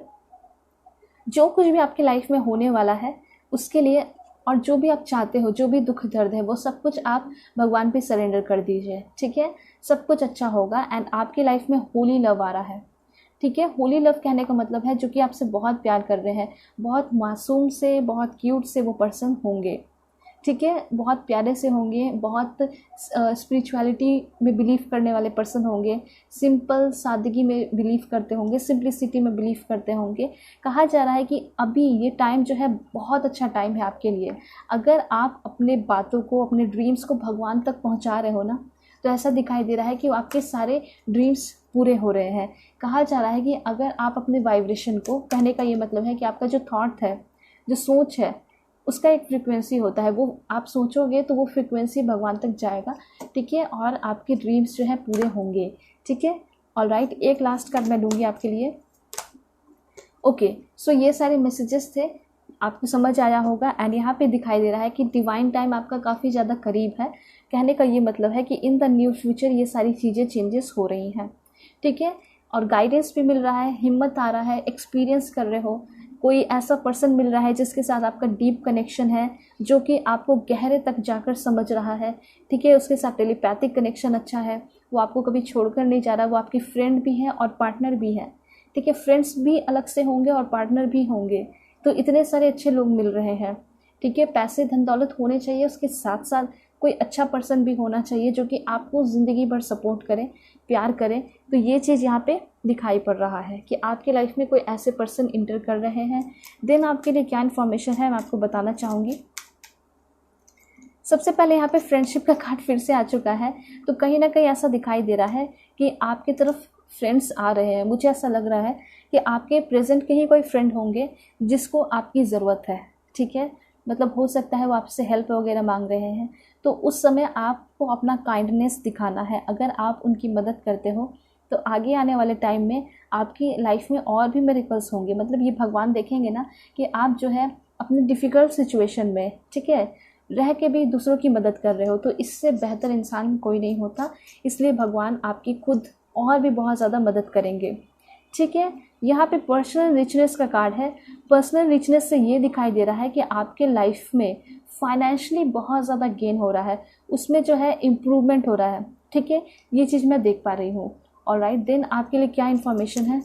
जो कुछ भी आपकी लाइफ में होने वाला है उसके लिए, और जो भी आप चाहते हो, जो भी दुख दर्द है, वो सब कुछ आप भगवान पे सरेंडर कर दीजिए, ठीक है। सब कुछ अच्छा होगा एंड आपकी लाइफ में होली लव आ रहा है, ठीक है। होली लव कहने का मतलब है जो कि आपसे बहुत प्यार कर रहे हैं, बहुत मासूम से, बहुत क्यूट से वो पर्सन होंगे, ठीक है, बहुत प्यारे से होंगे, बहुत स्पिरिचुअलिटी में बिलीव करने वाले पर्सन होंगे, सिंपल सादगी में बिलीव करते होंगे, सिंप्लिसिटी में बिलीव करते होंगे। कहा जा रहा है कि अभी ये टाइम जो है बहुत अच्छा टाइम है आपके लिए। अगर आप अपने बातों को, अपने ड्रीम्स को भगवान तक पहुंचा रहे हो ना, तो ऐसा दिखाई दे रहा है कि आपके सारे ड्रीम्स पूरे हो रहे हैं। कहा जा रहा है कि अगर आप अपने वाइब्रेशन को, कहने का ये मतलब है कि आपका जो थॉट है, जो सोच है, उसका एक फ्रिक्वेंसी होता है, वो आप सोचोगे तो वो फ्रिक्वेंसी भगवान तक जाएगा, ठीक है, और आपके ड्रीम्स जो है पूरे होंगे, ठीक है। ऑलराइट, एक लास्ट कार्ड मैं लूँगी आपके लिए। ओके, सो ये सारे मैसेजेस थे, आपको समझ आया होगा। एंड यहाँ पे दिखाई दे रहा है कि डिवाइन टाइम आपका काफ़ी ज़्यादा करीब है। कहने का ये मतलब है कि इन द न्यू फ्यूचर ये सारी चीज़ें चेंजेस हो रही हैं, ठीक है। और गाइडेंस भी मिल रहा है, हिम्मत आ रहा है, एक्सपीरियंस कर रहे हो, कोई ऐसा पर्सन मिल रहा है जिसके साथ आपका डीप कनेक्शन है, जो कि आपको गहरे तक जाकर समझ रहा है, ठीक है। उसके साथ टेलीपैथिक कनेक्शन अच्छा है, वो आपको कभी छोड़कर नहीं जा रहा, वो आपकी फ्रेंड भी है और पार्टनर भी है, ठीक है। फ्रेंड्स भी अलग से होंगे और पार्टनर भी होंगे, तो इतने सारे अच्छे लोग मिल रहे हैं, ठीक है। पैसे धन दौलत होने चाहिए, उसके साथ साथ कोई अच्छा पर्सन भी होना चाहिए जो कि आपको ज़िंदगी भर सपोर्ट करे, प्यार करे। तो ये चीज़ यहाँ पे दिखाई पड़ रहा है कि आपके लाइफ में कोई ऐसे पर्सन इंटर कर रहे हैं। देन आपके लिए क्या इन्फॉर्मेशन है मैं आपको बताना चाहूँगी। सबसे पहले यहाँ पे फ्रेंडशिप का कार्ड फिर से आ चुका है, तो कहीं ना कहीं ऐसा दिखाई दे रहा है कि आपकी तरफ फ्रेंड्स आ रहे हैं। मुझे ऐसा लग रहा है कि आपके प्रेजेंट के ही कोई फ्रेंड होंगे जिसको आपकी ज़रूरत है, ठीक है। मतलब हो सकता है वो आपसे हेल्प वगैरह मांग रहे हैं, तो उस समय आपको अपना काइंडनेस दिखाना है। अगर आप उनकी मदद करते हो तो आगे आने वाले टाइम में आपकी लाइफ में और भी मिरेकल्स होंगे। मतलब ये भगवान देखेंगे ना कि आप जो है अपनी डिफ़िकल्ट सिचुएशन में, ठीक है, रह के भी दूसरों की मदद कर रहे हो, तो इससे बेहतर इंसान कोई नहीं होता। इसलिए भगवान आपकी खुद और भी बहुत ज़्यादा मदद करेंगे, ठीक है। यहाँ पे पर्सनल रिचनेस का कार्ड है। पर्सनल रिचनेस से ये दिखाई दे रहा है कि आपके लाइफ में फाइनेंशियली बहुत ज़्यादा गेन हो रहा है, उसमें जो है इम्प्रूवमेंट हो रहा है, ठीक है। ये चीज़ मैं देख पा रही हूँ। ऑलराइट, देन आपके लिए क्या इन्फॉर्मेशन है।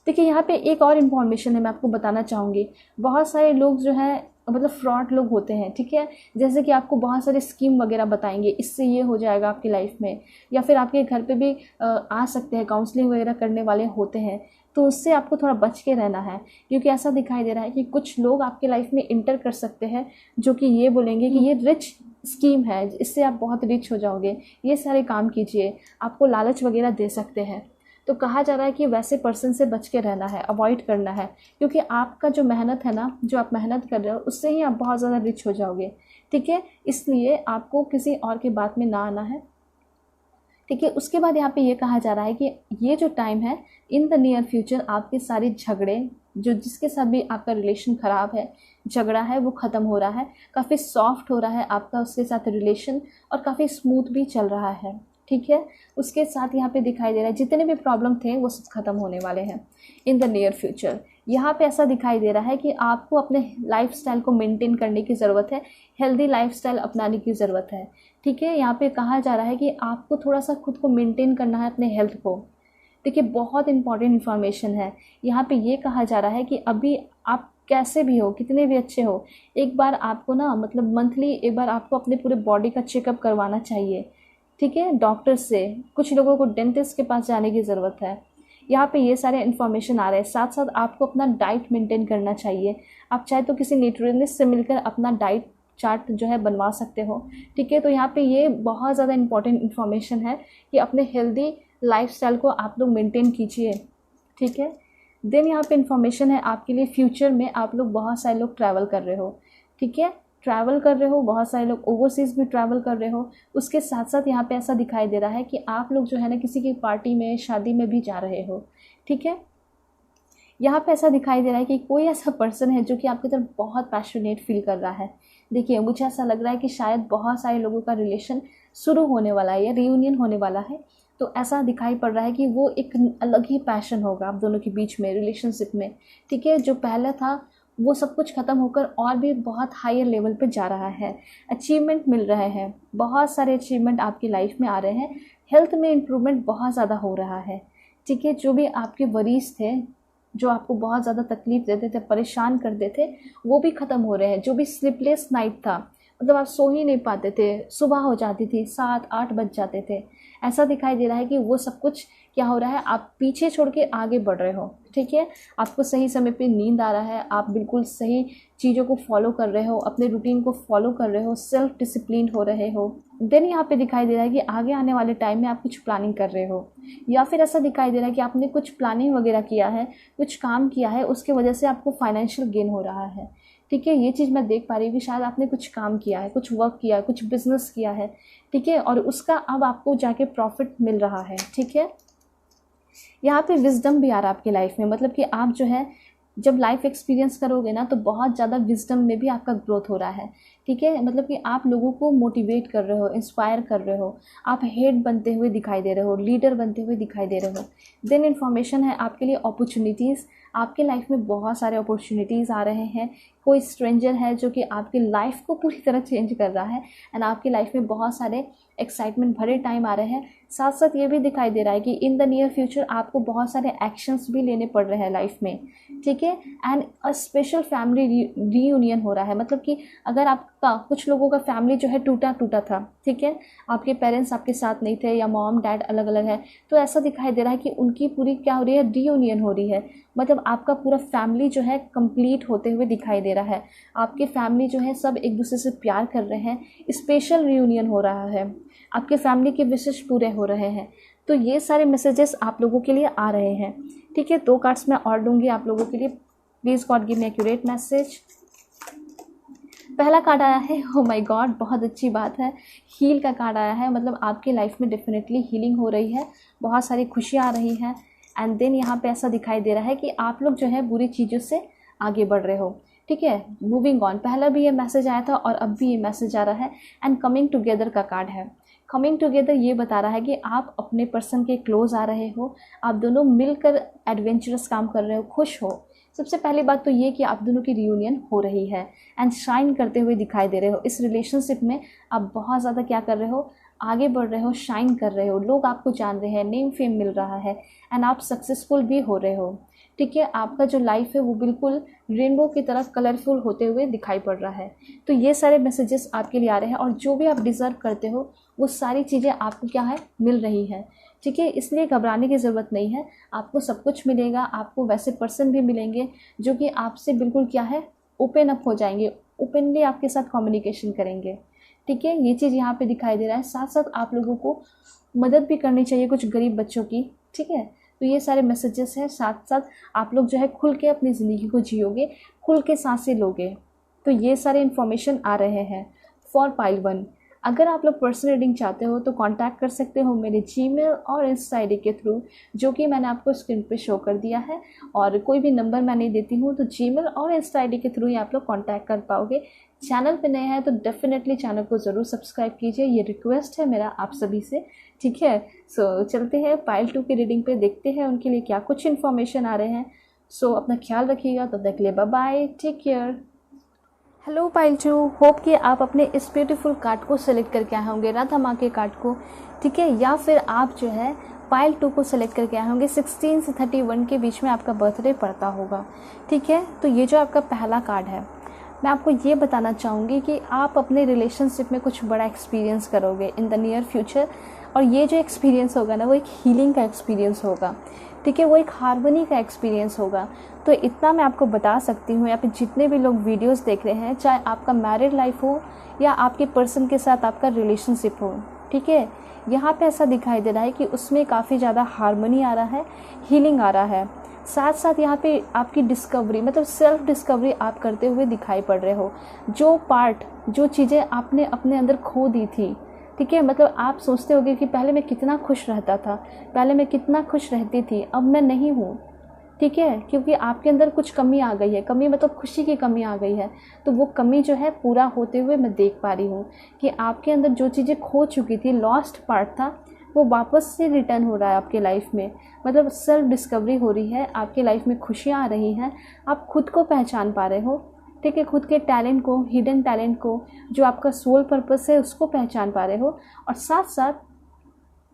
देखिए यहाँ पे एक और इन्फॉर्मेशन है, मैं आपको बताना चाहूँगी। बहुत सारे लोग जो हैं मतलब फ्रॉड लोग होते हैं, ठीक है। जैसे कि आपको बहुत सारे स्कीम वगैरह बताएंगे, इससे ये हो जाएगा आपकी लाइफ में, या फिर आपके घर पे भी आ सकते हैं, काउंसलिंग वगैरह करने वाले होते हैं। तो उससे आपको थोड़ा बच के रहना है, क्योंकि ऐसा दिखाई दे रहा है कि कुछ लोग आपके लाइफ में इंटर कर सकते हैं जो कि ये बोलेंगे कि ये रिच स्कीम है, इससे आप बहुत रिच हो जाओगे, ये सारे काम कीजिए, आपको लालच वगैरह दे सकते हैं। तो कहा जा रहा है कि वैसे पर्सन से बच के रहना है, अवॉइड करना है, क्योंकि आपका जो मेहनत है ना, जो आप मेहनत कर रहे हो, उससे ही आप बहुत ज़्यादा रिच हो जाओगे, ठीक है। इसलिए आपको किसी और की बात में ना आना है, ठीक है। उसके बाद यहाँ पे ये कहा जा रहा है कि ये जो टाइम है, इन द नियर फ्यूचर आपके सारे झगड़े, जो जिसके साथ भी आपका रिलेशन ख़राब है, झगड़ा है, वो ख़त्म हो रहा है, काफ़ी सॉफ्ट हो रहा है आपका उसके साथ रिलेशन, और काफ़ी स्मूथ भी चल रहा है, ठीक है। उसके साथ यहाँ पे दिखाई दे रहा है जितने भी प्रॉब्लम थे वो सब खत्म होने वाले हैं इन द नियर फ्यूचर। यहाँ पे ऐसा दिखाई दे रहा है कि आपको अपने लाइफस्टाइल को मेंटेन करने की ज़रूरत है, हेल्दी लाइफस्टाइल अपनाने की ज़रूरत है, ठीक है। यहाँ पे कहा जा रहा है कि आपको थोड़ा सा खुद को मेंटेन करना है, अपने हेल्थ को। देखिए बहुत इंपॉर्टेंट इन्फॉर्मेशन है। यहाँ पे ये कहा जा रहा है कि अभी आप कैसे भी हो, कितने भी अच्छे हो, एक बार आपको ना मतलब मंथली एक बार आपको अपने पूरे बॉडी का चेकअप करवाना चाहिए, ठीक है, डॉक्टर से। कुछ लोगों को डेंटिस्ट के पास जाने की ज़रूरत है। यहाँ पे ये सारे इन्फॉर्मेशन आ रहे हैं। साथ साथ आपको अपना डाइट मेंटेन करना चाहिए। आप चाहे तो किसी न्यूट्रिशनिस्ट से मिलकर अपना डाइट चार्ट जो है बनवा सकते हो, ठीक है। तो यहाँ पे ये बहुत ज़्यादा इंपॉर्टेंट इन्फॉर्मेशन है कि अपने हेल्दी लाइफस्टाइल को आप लोग मेंटेन कीजिए, ठीक है। देन यहाँ पे इन्फॉर्मेशन है आपके लिए, फ्यूचर में आप लोग बहुत सारे लोग ट्रैवल कर रहे हो, ठीक है। ट्रैवल कर रहे हो, बहुत सारे लोग ओवरसीज़ भी ट्रैवल कर रहे हो। उसके साथ साथ यहाँ पे ऐसा दिखाई दे रहा है कि आप लोग जो है ना किसी की पार्टी में, शादी में भी जा रहे हो, ठीक है। यहाँ पे ऐसा दिखाई दे रहा है कि कोई ऐसा पर्सन है जो कि आपकी तरफ बहुत पैशनेट फील कर रहा है। देखिए मुझे ऐसा लग रहा है कि शायद बहुत सारे लोगों का रिलेशन शुरू होने वाला है या रियूनियन होने वाला है। तो ऐसा दिखाई पड़ रहा है कि वो एक अलग ही पैशन होगा आप दोनों के बीच में, रिलेशनशिप में, ठीक है। जो पहले था वो सब कुछ ख़त्म होकर और भी बहुत हायर लेवल पे जा रहा है। अचीवमेंट मिल रहे हैं, बहुत सारे अचीवमेंट आपकी लाइफ में आ रहे हैं। हेल्थ में इम्प्रूवमेंट बहुत ज़्यादा हो रहा है, ठीक है। जो भी आपके वरीज थे, जो आपको बहुत ज़्यादा तकलीफ़ देते थे, परेशान करते थे, वो भी ख़त्म हो रहे हैं। जो भी स्लीपलेस नाइट था, मतलब आप सो ही नहीं पाते थे, सुबह हो जाती थी, 7-8 बज जाते थे, ऐसा दिखाई दे रहा है कि वो सब कुछ क्या हो रहा है, आप पीछे छोड़ के आगे बढ़ रहे हो, ठीक है। आपको सही समय पे नींद आ रहा है, आप बिल्कुल सही चीज़ों को फॉलो कर रहे हो, अपने रूटीन को फॉलो कर रहे हो, सेल्फ डिसिप्लिन हो रहे हो। देन यहाँ पे दिखाई दे रहा है कि आगे आने वाले टाइम में आप कुछ प्लानिंग कर रहे हो, या फिर ऐसा दिखाई दे रहा है कि आपने कुछ प्लानिंग वगैरह किया है, कुछ काम किया है, उसके वजह से आपको फाइनेंशियल गेन हो रहा है, ठीक है। ये चीज़ मैं देख पा रही हूँ कि शायद आपने कुछ काम किया है, कुछ वर्क किया है, कुछ बिजनेस किया है, ठीक है, और उसका अब आपको जाके प्रॉफिट मिल रहा है, ठीक है। यहाँ पे विजडम भी आ रहा है आपकी लाइफ में, मतलब कि आप जो है जब लाइफ एक्सपीरियंस करोगे ना तो बहुत ज़्यादा विजडम में भी आपका ग्रोथ हो रहा है। ठीक है, मतलब कि आप लोगों को मोटिवेट कर रहे हो, इंस्पायर कर रहे हो, आप हेड बनते हुए दिखाई दे रहे हो, लीडर बनते हुए दिखाई दे रहे हो। देन इन्फॉर्मेशन है आपके लिए अपॉर्चुनिटीज़, आपके लाइफ में बहुत सारे अपॉर्चुनिटीज़ आ रहे हैं। कोई स्ट्रेंजर है जो कि आपकी लाइफ को पूरी तरह चेंज कर रहा है एंड आपकी लाइफ में बहुत सारे एक्साइटमेंट भरे टाइम आ रहे हैं। साथ साथ ये भी दिखाई दे रहा है कि इन द नियर फ्यूचर आपको बहुत सारे एक्शंस भी लेने पड़ रहे हैं लाइफ में। ठीक है, and a special family reunion हो रहा है, मतलब कि अगर आपका कुछ लोगों का फैमिली जो है टूटा टूटा था, ठीक है, आपके पेरेंट्स आपके साथ नहीं थे या मॉम डैड अलग अलग है, तो ऐसा दिखाई दे रहा है कि उनकी पूरी क्या हो रही है, रीयूनियन हो रही है। मतलब आपका पूरा फैमिली जो है कंप्लीट होते हुए दिखाई दे रहा है। आपके फैमिली जो है सब एक दूसरे से प्यार कर रहे हैं, स्पेशल रीयूनियन हो रहा है, आपके फैमिली के विशेष पूरे हो रहे हैं। तो ये सारे मैसेजेस आप लोगों के लिए आ रहे हैं। ठीक है, 2 कार्ड्स मैं और दूंगी आप लोगों के लिए। Please God give me accurate message. पहला कार्ड आया है, ओ माय गॉड, बहुत अच्छी बात है, हील का कार्ड आया है। मतलब आपकी लाइफ में डेफिनेटली हीलिंग हो रही है, बहुत सारी खुशियाँ आ रही हैं। एंड देन यहाँ पे ऐसा दिखाई दे रहा है कि आप लोग जो है बुरी चीज़ों से आगे बढ़ रहे हो। ठीक है, मूविंग ऑन, पहला भी ये मैसेज आया था और अब भी ये मैसेज आ रहा है। एंड कमिंग टुगेदर का कार्ड है। कमिंग टुगेदर ये बता रहा है कि आप अपने पर्सन के क्लोज आ रहे हो, आप दोनों मिलकर एडवेंचरस काम कर रहे हो, खुश हो। सबसे पहली बात तो ये कि आप दोनों की रियूनियन हो रही है एंड शाइन करते हुए दिखाई दे रहे हो। इस रिलेशनशिप में आप बहुत ज़्यादा क्या कर रहे हो, आगे बढ़ रहे हो, शाइन कर रहे हो, लोग आपको जान रहे हैं, नेम फेम मिल रहा है एंड आप सक्सेसफुल भी हो रहे हो। ठीक है, आपका जो लाइफ है वो बिल्कुल रेनबो की तरफ कलरफुल होते हुए दिखाई पड़ रहा है। तो ये सारे मैसेजेस आपके लिए आ रहे हैं और जो भी आप डिज़र्व करते हो वो सारी चीज़ें आपको क्या है, मिल रही है। ठीक है, इसलिए घबराने की ज़रूरत नहीं है, आपको सब कुछ मिलेगा। आपको वैसे पर्सन भी मिलेंगे जो कि आपसे बिल्कुल क्या है, ओपन अप हो जाएंगे, ओपनली आपके साथ कम्युनिकेशन करेंगे। ठीक है, ये चीज़ यहाँ पे दिखाई दे रहा है। साथ साथ आप लोगों को मदद भी करनी चाहिए कुछ गरीब बच्चों की। ठीक है, तो ये सारे मैसेजेस हैं। साथ साथ आप लोग जो है खुल के अपनी ज़िंदगी को जियोगे, खुल के सांसें लोगे। तो ये सारे इन्फॉर्मेशन आ रहे हैं फॉर पाइल 1। अगर आप लोग पर्सनल रीडिंग चाहते हो तो कांटेक्ट कर सकते हो मेरे जीमेल और इंस्टा आईडी के थ्रू, जो कि मैंने आपको स्क्रीन पे शो कर दिया है। और कोई भी नंबर मैं नहीं देती हूँ, तो जीमेल और इंस्टा आईडी के थ्रू ही आप लोग कांटेक्ट कर पाओगे। चैनल पे नए हैं तो डेफिनेटली चैनल को ज़रूर सब्सक्राइब कीजिए, ये रिक्वेस्ट है मेरा आप सभी से। ठीक है, सो चलते हैं पाइल 2 की रीडिंग पे, देखते हैं उनके लिए क्या कुछ इन्फॉर्मेशन आ रहे हैं। सो अपना ख्याल रखिएगा, तब तक के लिए bye bye, take care. Hello पाइल 2, होप कि आप अपने इस ब्यूटीफुल कार्ड को सेलेक्ट करके आए होंगे, राधा माँ के कार्ड को। ठीक है, या फिर आप जो है पाइल 2 को सेलेक्ट करके आए होंगे। 16 से 31 के बीच में आपका बर्थडे पड़ता होगा। ठीक है, तो ये जो आपका पहला कार्ड है, मैं आपको ये बताना चाहूँगी कि आप अपने रिलेशनशिप में कुछ बड़ा एक्सपीरियंस करोगे इन द नियर फ्यूचर। और ये जो एक्सपीरियंस होगा ना, वो एक हीलिंग का एक्सपीरियंस होगा। ठीक है, वो एक हार्मनी का एक्सपीरियंस होगा। तो इतना मैं आपको बता सकती हूँ। या फिर जितने भी लोग वीडियोस देख रहे हैं, चाहे आपका मैरिड लाइफ हो या आपके पर्सन के साथ आपका रिलेशनशिप हो, ठीक है, यहाँ पे ऐसा दिखाई दे रहा है कि उसमें काफ़ी ज़्यादा हार्मनी आ रहा है, हीलिंग आ रहा है। साथ साथ यहाँ पे आपकी डिस्कवरी, मतलब सेल्फ डिस्कवरी आप करते हुए दिखाई पड़ रहे हो। जो चीज़ें आपने अपने अंदर खो दी थी, ठीक है, मतलब आप सोचते होगे कि पहले मैं कितना खुश रहता था, पहले मैं कितना खुश रहती थी, अब मैं नहीं हूँ। ठीक है, क्योंकि आपके अंदर कुछ कमी आ गई है, कमी मतलब खुशी की कमी आ गई है। तो वो कमी जो है पूरा होते हुए मैं देख पा रही हूँ कि आपके अंदर जो चीज़ें खो चुकी थी, लॉस्ट पार्ट था, वो वापस से रिटर्न हो रहा है आपके लाइफ में। मतलब सेल्फ डिस्कवरी हो रही है, आपके लाइफ में खुशियाँ आ रही हैं, आप खुद को पहचान पा रहे हो। ठीक है, खुद के टैलेंट को, हिडन टैलेंट को, जो आपका सोल पर्पस है, उसको पहचान पा रहे हो। और साथ साथ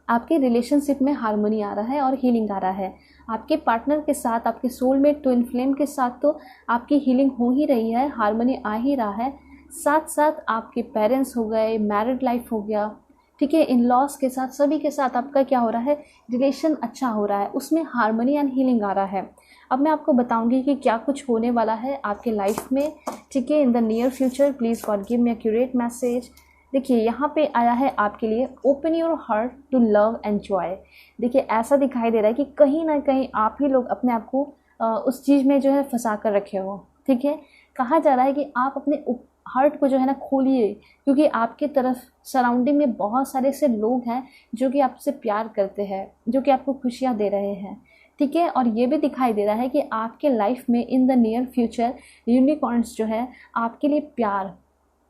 आपके रिलेशनशिप में हार्मनी आ रहा है और हीलिंग आ रहा है। आपके पार्टनर के साथ, आपके सोलमेट ट्विन फ्लेम के साथ तो आपकी हीलिंग हो ही रही है, हार्मनी आ ही रहा है। साथ साथ आपके पेरेंट्स हो गए, मैरिड लाइफ हो गया, ठीक है, इन लॉस के साथ, सभी के साथ आपका क्या हो रहा है, रिलेशन अच्छा हो रहा है, उसमें हार्मनी एंड हीलिंग आ रहा है। अब मैं आपको बताऊंगी कि क्या कुछ होने वाला है आपके लाइफ में, ठीक है, in the near future. Please God give me accurate message. देखिए, यहाँ पे आया है आपके लिए, open your heart to love and joy. देखिए, ऐसा दिखाई दे रहा है कि कहीं ना कहीं आप ही लोग अपने आप को उस चीज़ में जो है फंसा कर रखे हो। ठीक है, कहा जा रहा है कि आप अपने हार्ट को जो है ना खोलिए, क्योंकि आपके तरफ सराउंडिंग में बहुत सारे ऐसे लोग हैं जो कि आपसे प्यार करते हैं, जो कि आपको खुशियाँ दे रहे हैं, ठीक है। और ये भी दिखाई दे रहा है कि आपके लाइफ में इन द नियर फ्यूचर यूनिकॉर्न्स जो है आपके लिए प्यार,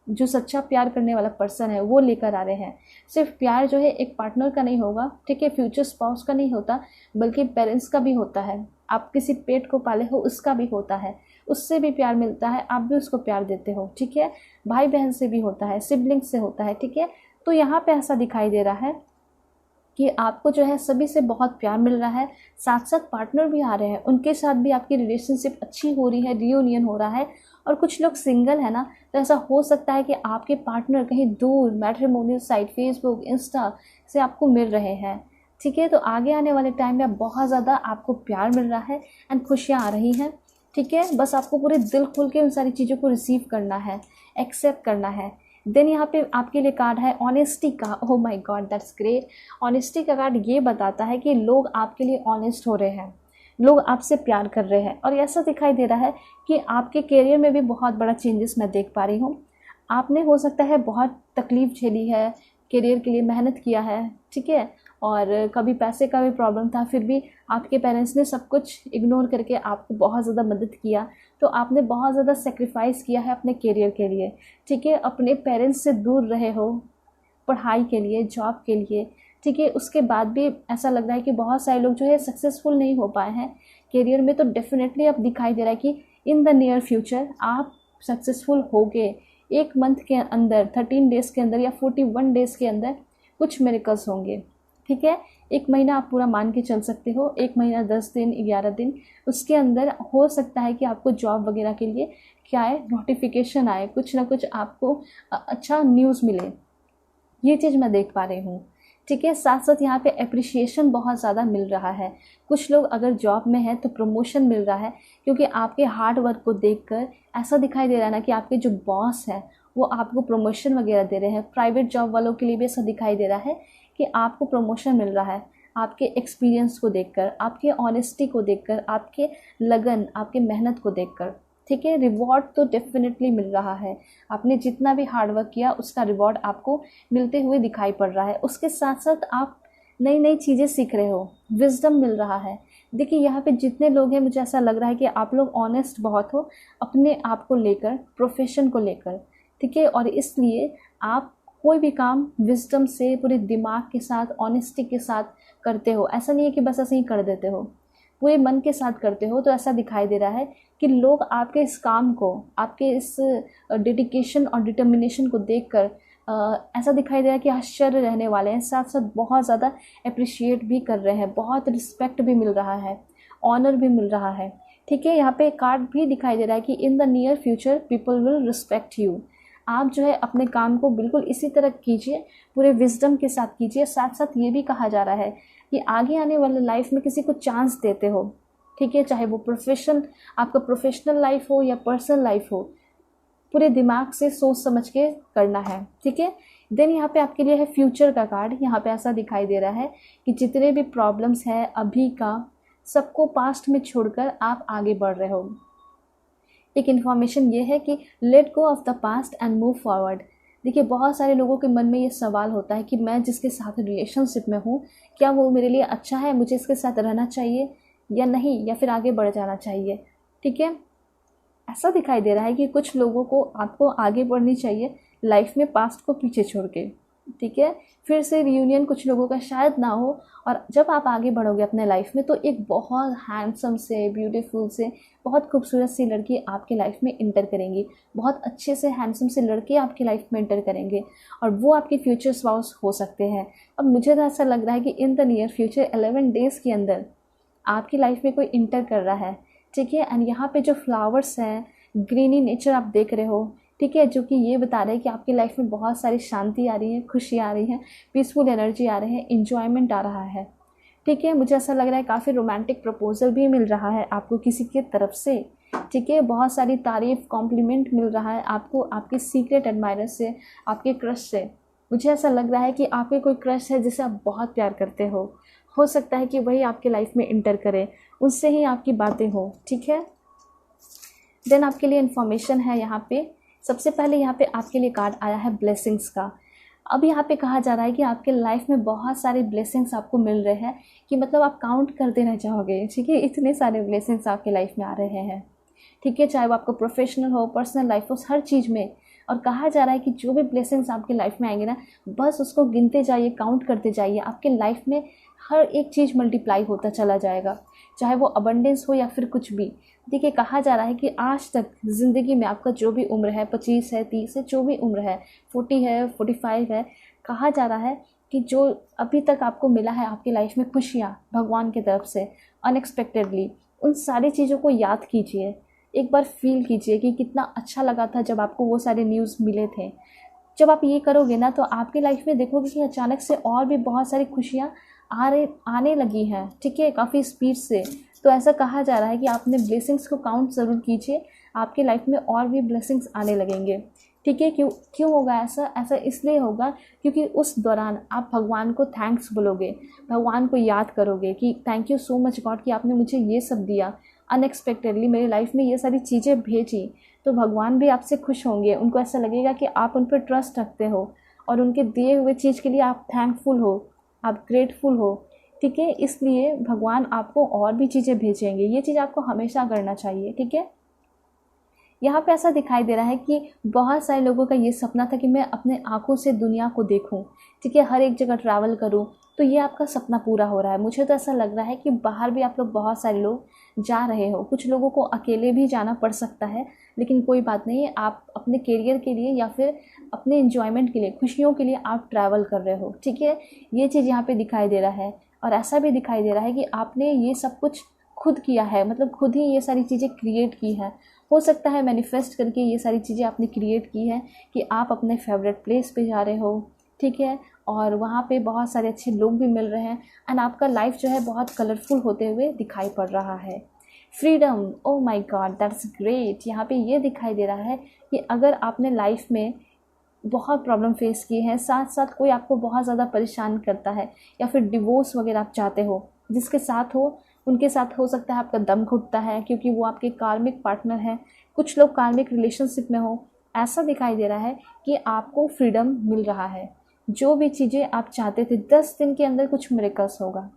जो सच्चा प्यार करने वाला पर्सन है वो लेकर आ रहे हैं। सिर्फ प्यार जो है एक पार्टनर का नहीं होगा, ठीक है, फ्यूचर स्पाउस का नहीं होता, बल्कि पेरेंट्स का भी होता है। आप किसी पेट को पाले हो उसका भी होता है, उससे भी प्यार मिलता है, आप भी उसको प्यार देते हो, ठीक है। भाई बहन से भी होता है, सिबलिंग्स से होता है, ठीक है। तो यहाँ पे ऐसा दिखाई दे रहा है कि आपको जो है सभी से बहुत प्यार मिल रहा है। साथ साथ पार्टनर भी आ रहे हैं, उनके साथ भी आपकी रिलेशनशिप अच्छी हो रही है, रियूनियन हो रहा है। और कुछ लोग सिंगल है ना, तो ऐसा हो सकता है कि आपके पार्टनर कहीं दूर मैट्रिमोनियल साइट फेसबुक इंस्टा से आपको मिल रहे हैं, ठीक है। तो आगे आने वाले टाइम में बहुत ज़्यादा आपको प्यार मिल रहा है एंड खुशियाँ आ रही हैं, ठीक है। बस आपको पूरे दिल खोल के उन सारी चीज़ों को रिसीव करना है, एक्सेप्ट करना है। देन यहाँ पे आपके लिए कार्ड है ऑनेस्टी का। Oh my God, that's great. Honesty का कार्ड ये बताता है कि लोग आपके लिए ऑनेस्ट हो रहे हैं, लोग आपसे प्यार कर रहे हैं। और ऐसा दिखाई दे रहा है कि आपके करियर में भी बहुत बड़ा चेंजेस मैं देख पा रही हूँ। आपने हो सकता है बहुत तकलीफ़ झेली है, करियर के लिए मेहनत किया है, ठीक है, और कभी पैसे का भी प्रॉब्लम था, फिर भी आपके पेरेंट्स ने सब कुछ इग्नोर करके आपको बहुत ज़्यादा मदद किया। तो आपने बहुत ज़्यादा सेक्रीफाइस किया है अपने करियर के लिए, ठीक है। अपने पेरेंट्स से दूर रहे हो पढ़ाई के लिए, जॉब के लिए, ठीक है। उसके बाद भी ऐसा लग रहा है कि बहुत सारे लोग जो है सक्सेसफुल नहीं हो पाए हैं करियर में। तो डेफिनेटली अब दिखाई दे रहा है कि इन द नियर फ्यूचर आप सक्सेसफुल होगे। एक मंथ के अंदर, 13 डेज़ के अंदर या 41 डेज़ के अंदर कुछ मिरेकल्स होंगे, ठीक है। एक महीना आप पूरा मान के चल सकते हो, एक महीना 10 दिन 11 दिन, उसके अंदर हो सकता है कि आपको जॉब वगैरह के लिए क्या है नोटिफिकेशन आए, कुछ ना कुछ आपको अच्छा न्यूज़ मिले। ये चीज़ मैं देख पा रही हूँ, ठीक है। साथ साथ यहाँ पे अप्रिशिएशन बहुत ज़्यादा मिल रहा है। कुछ लोग अगर जॉब में है तो प्रमोशन मिल रहा है, क्योंकि आपके हार्ड वर्क को देखकर ऐसा दिखाई दे रहा है ना कि आपके जो बॉस हैं वो आपको प्रमोशन वगैरह दे रहे हैं। प्राइवेट जॉब वालों के लिए भी ऐसा दिखाई दे रहा है कि आपको प्रमोशन मिल रहा है आपके एक्सपीरियंस को देखकर, आपके ऑनेस्टी को देखकर, आपके लगन, आपके मेहनत को देखकर, ठीक है। रिवॉर्ड तो डेफिनेटली मिल रहा है, आपने जितना भी हार्ड वर्क किया उसका रिवॉर्ड आपको मिलते हुए दिखाई पड़ रहा है। उसके साथ साथ आप नई नई चीज़ें सीख रहे हो, विजडम मिल रहा है। देखिए यहाँ पे जितने लोग हैं, मुझे ऐसा लग रहा है कि आप लोग ऑनेस्ट बहुत हो अपने आप को लेकर, प्रोफेशन को लेकर, ठीक है। और इसलिए आप कोई भी काम विजडम से, पूरे दिमाग के साथ, ऑनेस्टी के साथ करते हो। ऐसा नहीं है कि बस ऐसे ही कर देते हो, पूरे मन के साथ करते हो। तो ऐसा दिखाई दे रहा है कि लोग आपके इस काम को, आपके इस डेडिकेशन और डिटर्मिनेशन को देखकर ऐसा दिखाई दे रहा है कि आश्चर्य रहने वाले हैं। साथ साथ बहुत ज़्यादा अप्रिशिएट भी कर रहे हैं, बहुत रिस्पेक्ट भी मिल रहा है, ऑनर भी मिल रहा है, ठीक है। यहाँ पे कार्ड भी दिखाई दे रहा है कि इन the near future people will respect you. आप जो है अपने काम को बिल्कुल इसी तरह कीजिए, पूरे विजडम के साथ कीजिए। साथ साथ ये भी कहा जा रहा है कि आगे आने वाले लाइफ में किसी को चांस देते हो, ठीक है, चाहे वो प्रोफेशन, आपका प्रोफेशनल लाइफ हो या पर्सनल लाइफ हो, पूरे दिमाग से सोच समझ के करना है, ठीक है। देन यहाँ पे आपके लिए है फ्यूचर का कार्ड। यहाँ पे ऐसा दिखाई दे रहा है कि जितने भी प्रॉब्लम्स हैं अभी का, सबको पास्ट में छोड़कर आप आगे बढ़ रहे हो। एक इन्फॉर्मेशन ये है कि let go of the past and move forward. देखिए बहुत सारे लोगों के मन में ये सवाल होता है कि मैं जिसके साथ रिलेशनशिप में हूँ, क्या वो मेरे लिए अच्छा है, मुझे इसके साथ रहना चाहिए या नहीं, या फिर आगे बढ़ जाना चाहिए, ठीक है। ऐसा दिखाई दे रहा है कि कुछ लोगों को आपको आगे बढ़नी चाहिए लाइफ में, पास्ट को पीछे छोड़ के, ठीक है। फिर से रियूनियन कुछ लोगों का शायद ना हो। और जब आप आगे बढ़ोगे अपने लाइफ में तो एक बहुत हैंडसम से, ब्यूटीफुल से, बहुत खूबसूरत सी लड़की आपके लाइफ में इंटर करेंगी, बहुत अच्छे से हैंडसम से लड़के आपकी लाइफ में इंटर करेंगे और वो आपके फ्यूचर स्पाउस हो सकते हैं। अब मुझे तो ऐसा लग रहा है कि इन द नियर फ्यूचर 11 डेज़ के अंदर आपकी लाइफ में कोई इंटर कर रहा है, ठीक है। एंड यहाँ पे जो फ्लावर्स हैं, ग्रीनी नेचर आप देख रहे हो, ठीक है, जो कि ये बता रहे हैं कि आपकी लाइफ में बहुत सारी शांति आ रही है, खुशी आ रही है, पीसफुल एनर्जी आ रही है, इंजॉयमेंट आ रहा है, ठीक है। मुझे ऐसा लग रहा है काफ़ी रोमांटिक प्रपोजल भी मिल रहा है आपको किसी की तरफ से, ठीक है। बहुत सारी तारीफ, कॉम्प्लीमेंट मिल रहा है आपको आपके सीक्रेट एडमायरर से, आपके क्रश से। मुझे ऐसा लग रहा है कि आपके कोई क्रश है जिसे आप बहुत प्यार करते हो सकता है कि वही आपके लाइफ में इंटर करे, उससे ही आपकी बातें हो, ठीक है। देन आपके लिए इन्फॉर्मेशन है यहाँ पे सबसे पहले यहाँ पे आपके लिए कार्ड आया है ब्लेसिंग्स का। अब यहाँ पे कहा जा रहा है कि आपके लाइफ में बहुत सारे ब्लेसिंग्स आपको मिल रहे हैं कि मतलब आप काउंट करते रह जाओगे, ठीक है, इतने सारे ब्लेसिंग्स आपके लाइफ में आ रहे हैं, ठीक है, चाहे वो आपको प्रोफेशनल हो, पर्सनल लाइफ हो, हर चीज़ में। और कहा जा रहा है कि जो भी ब्लेसिंग्स आपके लाइफ में आएंगे ना, बस उसको गिनते जाइए, काउंट करते जाइए, आपके लाइफ में हर एक चीज़ मल्टीप्लाई होता चला जाएगा, चाहे वो अबंडेंस हो या फिर कुछ भी। देखिए, कहा जा रहा है कि आज तक ज़िंदगी में आपका जो भी उम्र है, 25 है, 30 है, जो भी उम्र है, 40 है, 45 है, कहा जा रहा है कि जो अभी तक आपको मिला है आपकी लाइफ में खुशियाँ भगवान की तरफ से अनएक्सपेक्टेडली, उन सारी चीज़ों को याद कीजिए, एक बार फील कीजिए कि कितना अच्छा लगा था जब आपको वो सारे न्यूज़ मिले थे। जब आप ये करोगे ना, तो आपकी लाइफ में देखोगे कि अचानक से और भी बहुत सारी खुशियाँ आने लगी हैं, ठीक है, काफ़ी स्पीड से। तो ऐसा कहा जा रहा है कि आपने ब्लेसिंग्स को काउंट ज़रूर कीजिए, आपके लाइफ में और भी ब्लेसिंग्स आने लगेंगे, ठीक है। क्यों होगा ऐसा? ऐसा इसलिए होगा क्योंकि उस दौरान आप भगवान को थैंक्स बोलोगे, भगवान को याद करोगे कि thank you so much God कि आपने मुझे ये सब दिया, अनएक्सपेक्टेडली मेरी लाइफ में ये सारी चीज़ें भेजी। तो भगवान भी आपसे खुश होंगे, उनको ऐसा लगेगा कि आप उन पर ट्रस्ट रखते हो और उनके दिए हुए चीज़ के लिए आप थैंकफुल हो, आप ग्रेटफुल हो, ठीक है। इसलिए भगवान आपको और भी चीज़ें भेजेंगे, ये चीज़ आपको हमेशा करना चाहिए, ठीक है। यहाँ पे ऐसा दिखाई दे रहा है कि बहुत सारे लोगों का ये सपना था कि मैं अपने आँखों से दुनिया को देखूँ, ठीक है, हर एक जगह ट्रैवल करूँ, तो ये आपका सपना पूरा हो रहा है। मुझे तो ऐसा लग रहा है कि बाहर भी आप लोग बहुत सारे लोग जा रहे हो, कुछ लोगों को अकेले भी जाना पड़ सकता है, लेकिन कोई बात नहीं है, आप अपने करियर के लिए या फिर अपने एंजॉयमेंट के लिए, खुशियों के लिए आप ट्रैवल कर रहे हो, ठीक है। ये चीज़ यहाँ पे दिखाई दे रहा है। और ऐसा भी दिखाई दे रहा है कि आपने ये सब कुछ खुद किया है, मतलब खुद ही ये सारी चीज़ें क्रिएट की है। हो सकता है मैनिफेस्ट करके ये सारी चीज़ें आपने क्रिएट की है कि आप अपने फेवरेट प्लेस पे जा रहे हो, ठीक है, और वहाँ पे बहुत सारे अच्छे लोग भी मिल रहे हैं एंड आपका लाइफ जो है बहुत कलरफुल होते हुए दिखाई पड़ रहा है। Freedom, oh my God, that's great. यहाँ पे ये दिखाई दे रहा है कि अगर आपने लाइफ में बहुत प्रॉब्लम फेस की है, साथ साथ कोई आपको बहुत ज़्यादा परेशान करता है या फिर डिवोर्स वगैरह आप चाहते हो, जिसके साथ हो उनके साथ हो सकता है आपका दम घुटता है क्योंकि वो आपके कार्मिक पार्टनर हैं, कुछ लोग कार्मिक रिलेशनशिप में हो। ऐसा दिखाई दे रहा है कि आपको फ्रीडम मिल रहा है, जो भी चीज़ें आप चाहते थे 10 दिन के अंदर कुछ मिरेकल्स होगा,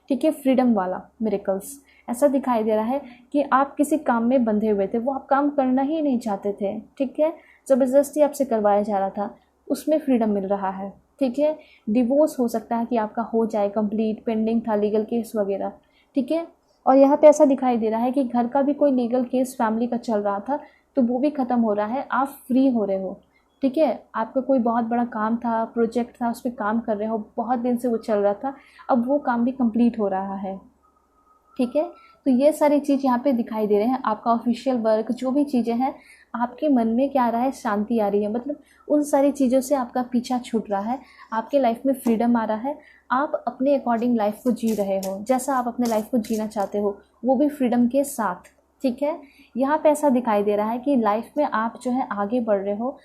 ठीक है, फ्रीडम वाला मिरेकल्स। ऐसा दिखाई दे रहा है कि आप किसी काम में बंधे हुए थे, वो आप काम करना ही नहीं चाहते थे, ठीक है, ज़बरदस्ती आपसे करवाया जा रहा था, उसमें फ्रीडम मिल रहा है, ठीक है। डिवोर्स हो सकता है कि आपका हो जाए कंप्लीट, पेंडिंग था लीगल केस वगैरह, ठीक है। और यहाँ पे ऐसा दिखाई दे रहा है कि घर का भी कोई लीगल केस फैमिली का चल रहा था, तो वो भी ख़त्म हो रहा है, आप फ्री हो रहे हो, ठीक है। आपका कोई बहुत बड़ा काम था, प्रोजेक्ट था, उस पर काम कर रहे हो, बहुत दिन से वो चल रहा था, अब वो काम भी कंप्लीट हो रहा है, ठीक है। तो ये सारी चीज़ यहाँ पे दिखाई दे रहे हैं। आपका ऑफिशियल वर्क, जो भी चीज़ें हैं, आपके मन में क्या आ रहा है, शांति आ रही है, मतलब उन सारी चीज़ों से आपका पीछा छूट रहा है, आपके लाइफ में फ्रीडम आ रहा है, आप अपने अकॉर्डिंग लाइफ को जी रहे हो, जैसा आप अपने लाइफ को जीना चाहते हो, वो भी फ्रीडम के साथ, ठीक है। यहाँ पे ऐसा दिखाई दे रहा है कि लाइफ में आप जो है आगे बढ़ रहे हो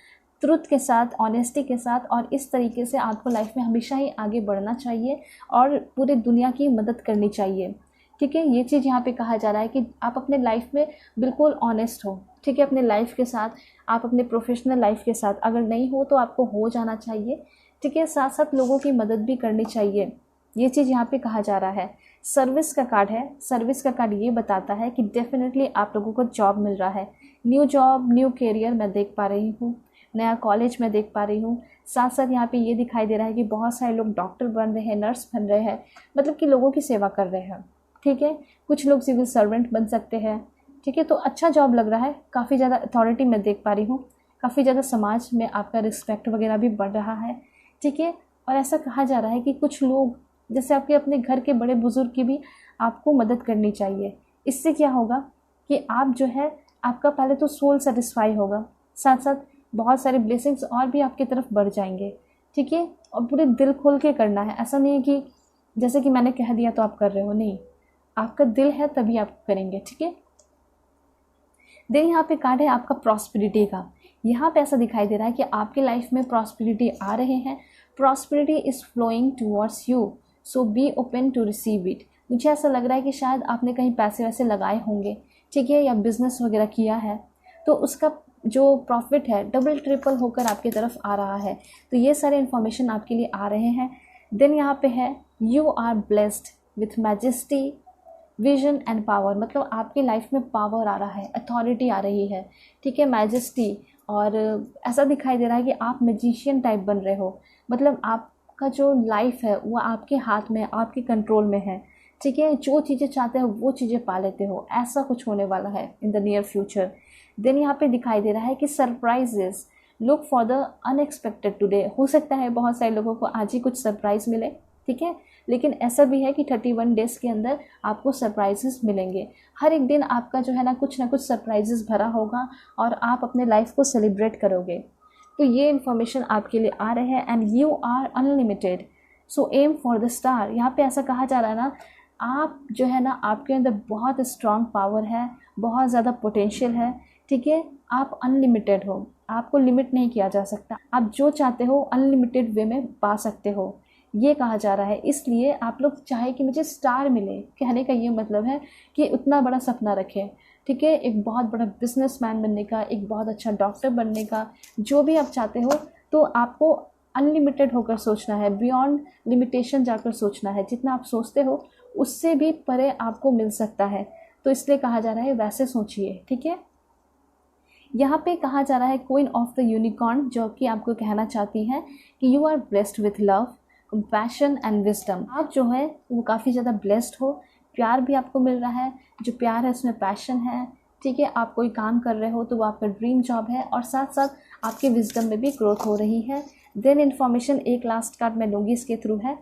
ट्रुथ के साथ, ऑनेस्टी के साथ, और इस तरीके से आपको लाइफ में हमेशा ही आगे बढ़ना चाहिए और पूरे दुनिया की मदद करनी चाहिए, ठीक है। ये चीज़ यहाँ पे कहा जा रहा है कि आप अपने लाइफ में बिल्कुल ऑनेस्ट हो, ठीक है, अपने लाइफ के साथ, आप अपने प्रोफेशनल लाइफ के साथ, अगर नहीं हो तो आपको हो जाना चाहिए, ठीक है, साथ साथ लोगों की मदद भी करनी चाहिए, ये चीज़ यहाँ पे कहा जा रहा है। सर्विस का कार्ड है, सर्विस का कार्ड ये बताता है कि डेफिनेटली आप लोगों को जॉब मिल रहा है, न्यू जॉब, न्यू करियर मैं देख पा रही हूँ, नया कॉलेज मैं देख पा रही हूँ। साथ साथ यहाँ पे ये दिखाई दे रहा है कि बहुत सारे लोग डॉक्टर बन रहे हैं, नर्स बन रहे हैं, मतलब कि लोगों की सेवा कर रहे हैं, ठीक है। कुछ लोग सिविल सर्वेंट बन सकते हैं, ठीक है। तो अच्छा जॉब लग रहा है, काफ़ी ज़्यादा अथॉरिटी मैं देख पा रही हूँ, काफ़ी ज़्यादा समाज में आपका रिस्पेक्ट वगैरह भी बढ़ रहा है, ठीक है। और ऐसा कहा जा रहा है कि कुछ लोग, जैसे आपके अपने घर के बड़े बुज़ुर्ग की भी आपको मदद करनी चाहिए। इससे क्या होगा कि आप जो है, आपका पहले तो सोल सेटिस्फाई होगा, साथ साथ बहुत सारे ब्लेसिंग्स और भी आपकी तरफ बढ़ जाएंगे, ठीक है। और पूरे दिल खोल के करना है, ऐसा नहीं है कि जैसे कि मैंने कह दिया तो आप कर रहे हो, नहीं, आपका दिल है तभी आप करेंगे, ठीक है। देन यहाँ पे कार्ड है आपका प्रॉस्पेरिटी का। यहाँ पे ऐसा दिखाई दे रहा है कि आपके लाइफ में प्रॉस्पेरिटी आ रहे हैं, prosperity is flowing towards you, so be open to receive it. मुझे ऐसा लग रहा है कि शायद आपने कहीं पैसे वैसे लगाए होंगे, ठीक है, या बिज़नेस वगैरह किया है, तो उसका जो प्रॉफिट है डबल ट्रिपल होकर आपकी तरफ आ रहा है। तो ये सारे इन्फॉर्मेशन आपके लिए आ रहे हैं। देन यहाँ पे है you are blessed with majesty, vision and power, मतलब आपकी लाइफ में पावर आ रहा है, अथॉरिटी आ रही है, ठीक है, मैजेस्टी। और ऐसा दिखाई दे रहा है कि आप मैजिशियन टाइप बन रहे हो, मतलब आपका जो लाइफ है वो आपके हाथ में, आपके कंट्रोल में है, ठीक है। जो चीज़ें चाहते हो वो चीज़ें पा लेते हो, ऐसा कुछ होने वाला है in the near future. Then यहाँ पे दिखाई दे रहा है कि surprises, look for the unexpected today. हो सकता है बहुत सारे लोगों को आज ही कुछ सरप्राइज मिले, ठीक है, लेकिन ऐसा भी है कि 31 डेज़ के अंदर आपको सरप्राइजेस मिलेंगे। हर एक दिन आपका जो है ना कुछ सरप्राइजेस भरा होगा और आप अपने लाइफ को सेलिब्रेट करोगे। तो ये इन्फॉर्मेशन आपके लिए आ रहे हैं। And you are unlimited, so aim for the star. यहाँ पे ऐसा कहा जा रहा है ना, आप जो है ना, आपके अंदर बहुत स्ट्रॉन्ग पावर है, बहुत ज़्यादा पोटेंशियल है, ठीक है। आप अनलिमिटेड हो, आपको लिमिट नहीं किया जा सकता, आप जो चाहते हो अनलिमिटेड वे में पा सकते हो, ये कहा जा रहा है। इसलिए आप लोग चाहे कि मुझे स्टार मिले, कहने का ये मतलब है कि उतना बड़ा सपना रखें, ठीक है, एक बहुत बड़ा बिजनेसमैन बनने का, एक बहुत अच्छा डॉक्टर बनने का, जो भी आप चाहते हो, तो आपको अनलिमिटेड होकर सोचना है, बियॉन्ड लिमिटेशन जाकर सोचना है। जितना आप सोचते हो उससे भी परे आपको मिल सकता है। तो इसलिए कहा जा रहा है वैसे सोचिए, ठीक है। यहाँ पे कहा जा रहा है क्वीन ऑफ द यूनिकॉर्न, जो कि आपको कहना चाहती हैं कि you are blessed with love, compassion and wisdom. आप जो है वो काफ़ी ज़्यादा ब्लेस्ड हो, प्यार भी आपको मिल रहा है, जो प्यार है उसमें पैशन है, ठीक है। आप कोई काम कर रहे हो तो वो आपका ड्रीम जॉब है, और साथ साथ आपके विजडम में भी ग्रोथ हो रही है। देन इन्फॉर्मेशन एक लास्ट कार्ड मैं लूँगी इसके थ्रू है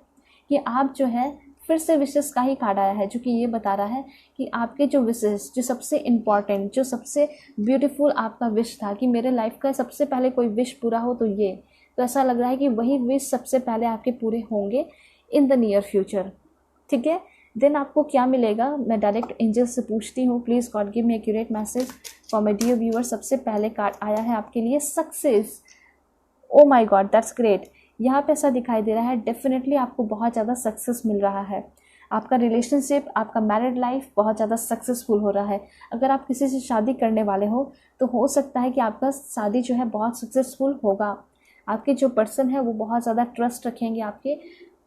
कि आप जो है फिर से विशेष का ही कार्ड आया है, जो कि ये बता रहा है कि आपके जो विशेष, जो सबसे इम्पॉर्टेंट, जो सबसे ब्यूटीफुल आपका विश था कि मेरे लाइफ का सबसे पहले कोई विश पूरा हो तो ये, तो ऐसा लग रहा है कि वही विश सबसे पहले आपके पूरे होंगे इन द नियर फ्यूचर, ठीक है। देन आपको क्या मिलेगा, मैं डायरेक्ट एंजल से पूछती हूँ, please God give me accurate message for my dear viewer. सबसे पहले कार्ड आया है आपके लिए success. Oh my God, that's great. यहाँ पे ऐसा दिखाई दे रहा है डेफिनेटली आपको बहुत ज़्यादा सक्सेस मिल रहा है, आपका रिलेशनशिप, आपका मैरिड लाइफ बहुत ज़्यादा सक्सेसफुल हो रहा है। अगर आप किसी से शादी करने वाले हो तो हो सकता है कि आपका शादी जो है बहुत सक्सेसफुल होगा। आपके जो पर्सन है वो बहुत ज़्यादा ट्रस्ट रखेंगे आपके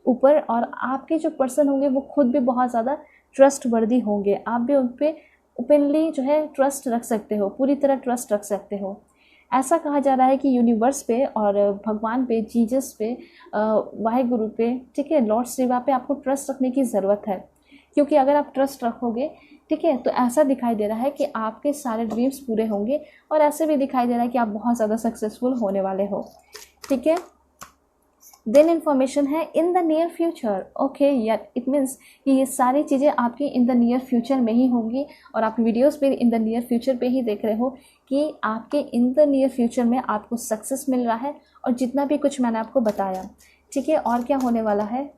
ऊपर, और आपके जो पर्सन होंगे वो खुद भी बहुत ज़्यादा ट्रस्ट वर्दी होंगे। आप भी उन पर ओपनली जो है ट्रस्ट रख सकते हो, पूरी तरह ट्रस्ट रख सकते हो। ऐसा कहा जा रहा है कि यूनिवर्स पे और भगवान पे, जीसस पे, वाहिगुरु पे, ठीक है, लॉर्ड शिवा पे आपको ट्रस्ट रखने की ज़रूरत है, क्योंकि अगर आप ट्रस्ट रखोगे, ठीक है, तो ऐसा दिखाई दे रहा है कि आपके सारे ड्रीम्स पूरे होंगे, और ऐसे भी दिखाई दे रहा है कि आप बहुत ज़्यादा सक्सेसफुल होने वाले हो, ठीक है। देन इन्फॉर्मेशन है in the near future, okay, या इट मीन्स कि ये सारी चीज़ें आपकी इन द नियर फ्यूचर में ही होंगी, और आप वीडियोस पे इन द नियर फ्यूचर पे ही देख रहे हो कि आपके इन द नियर फ्यूचर में आपको सक्सेस मिल रहा है, और जितना भी कुछ मैंने आपको बताया, ठीक है। और क्या होने वाला है,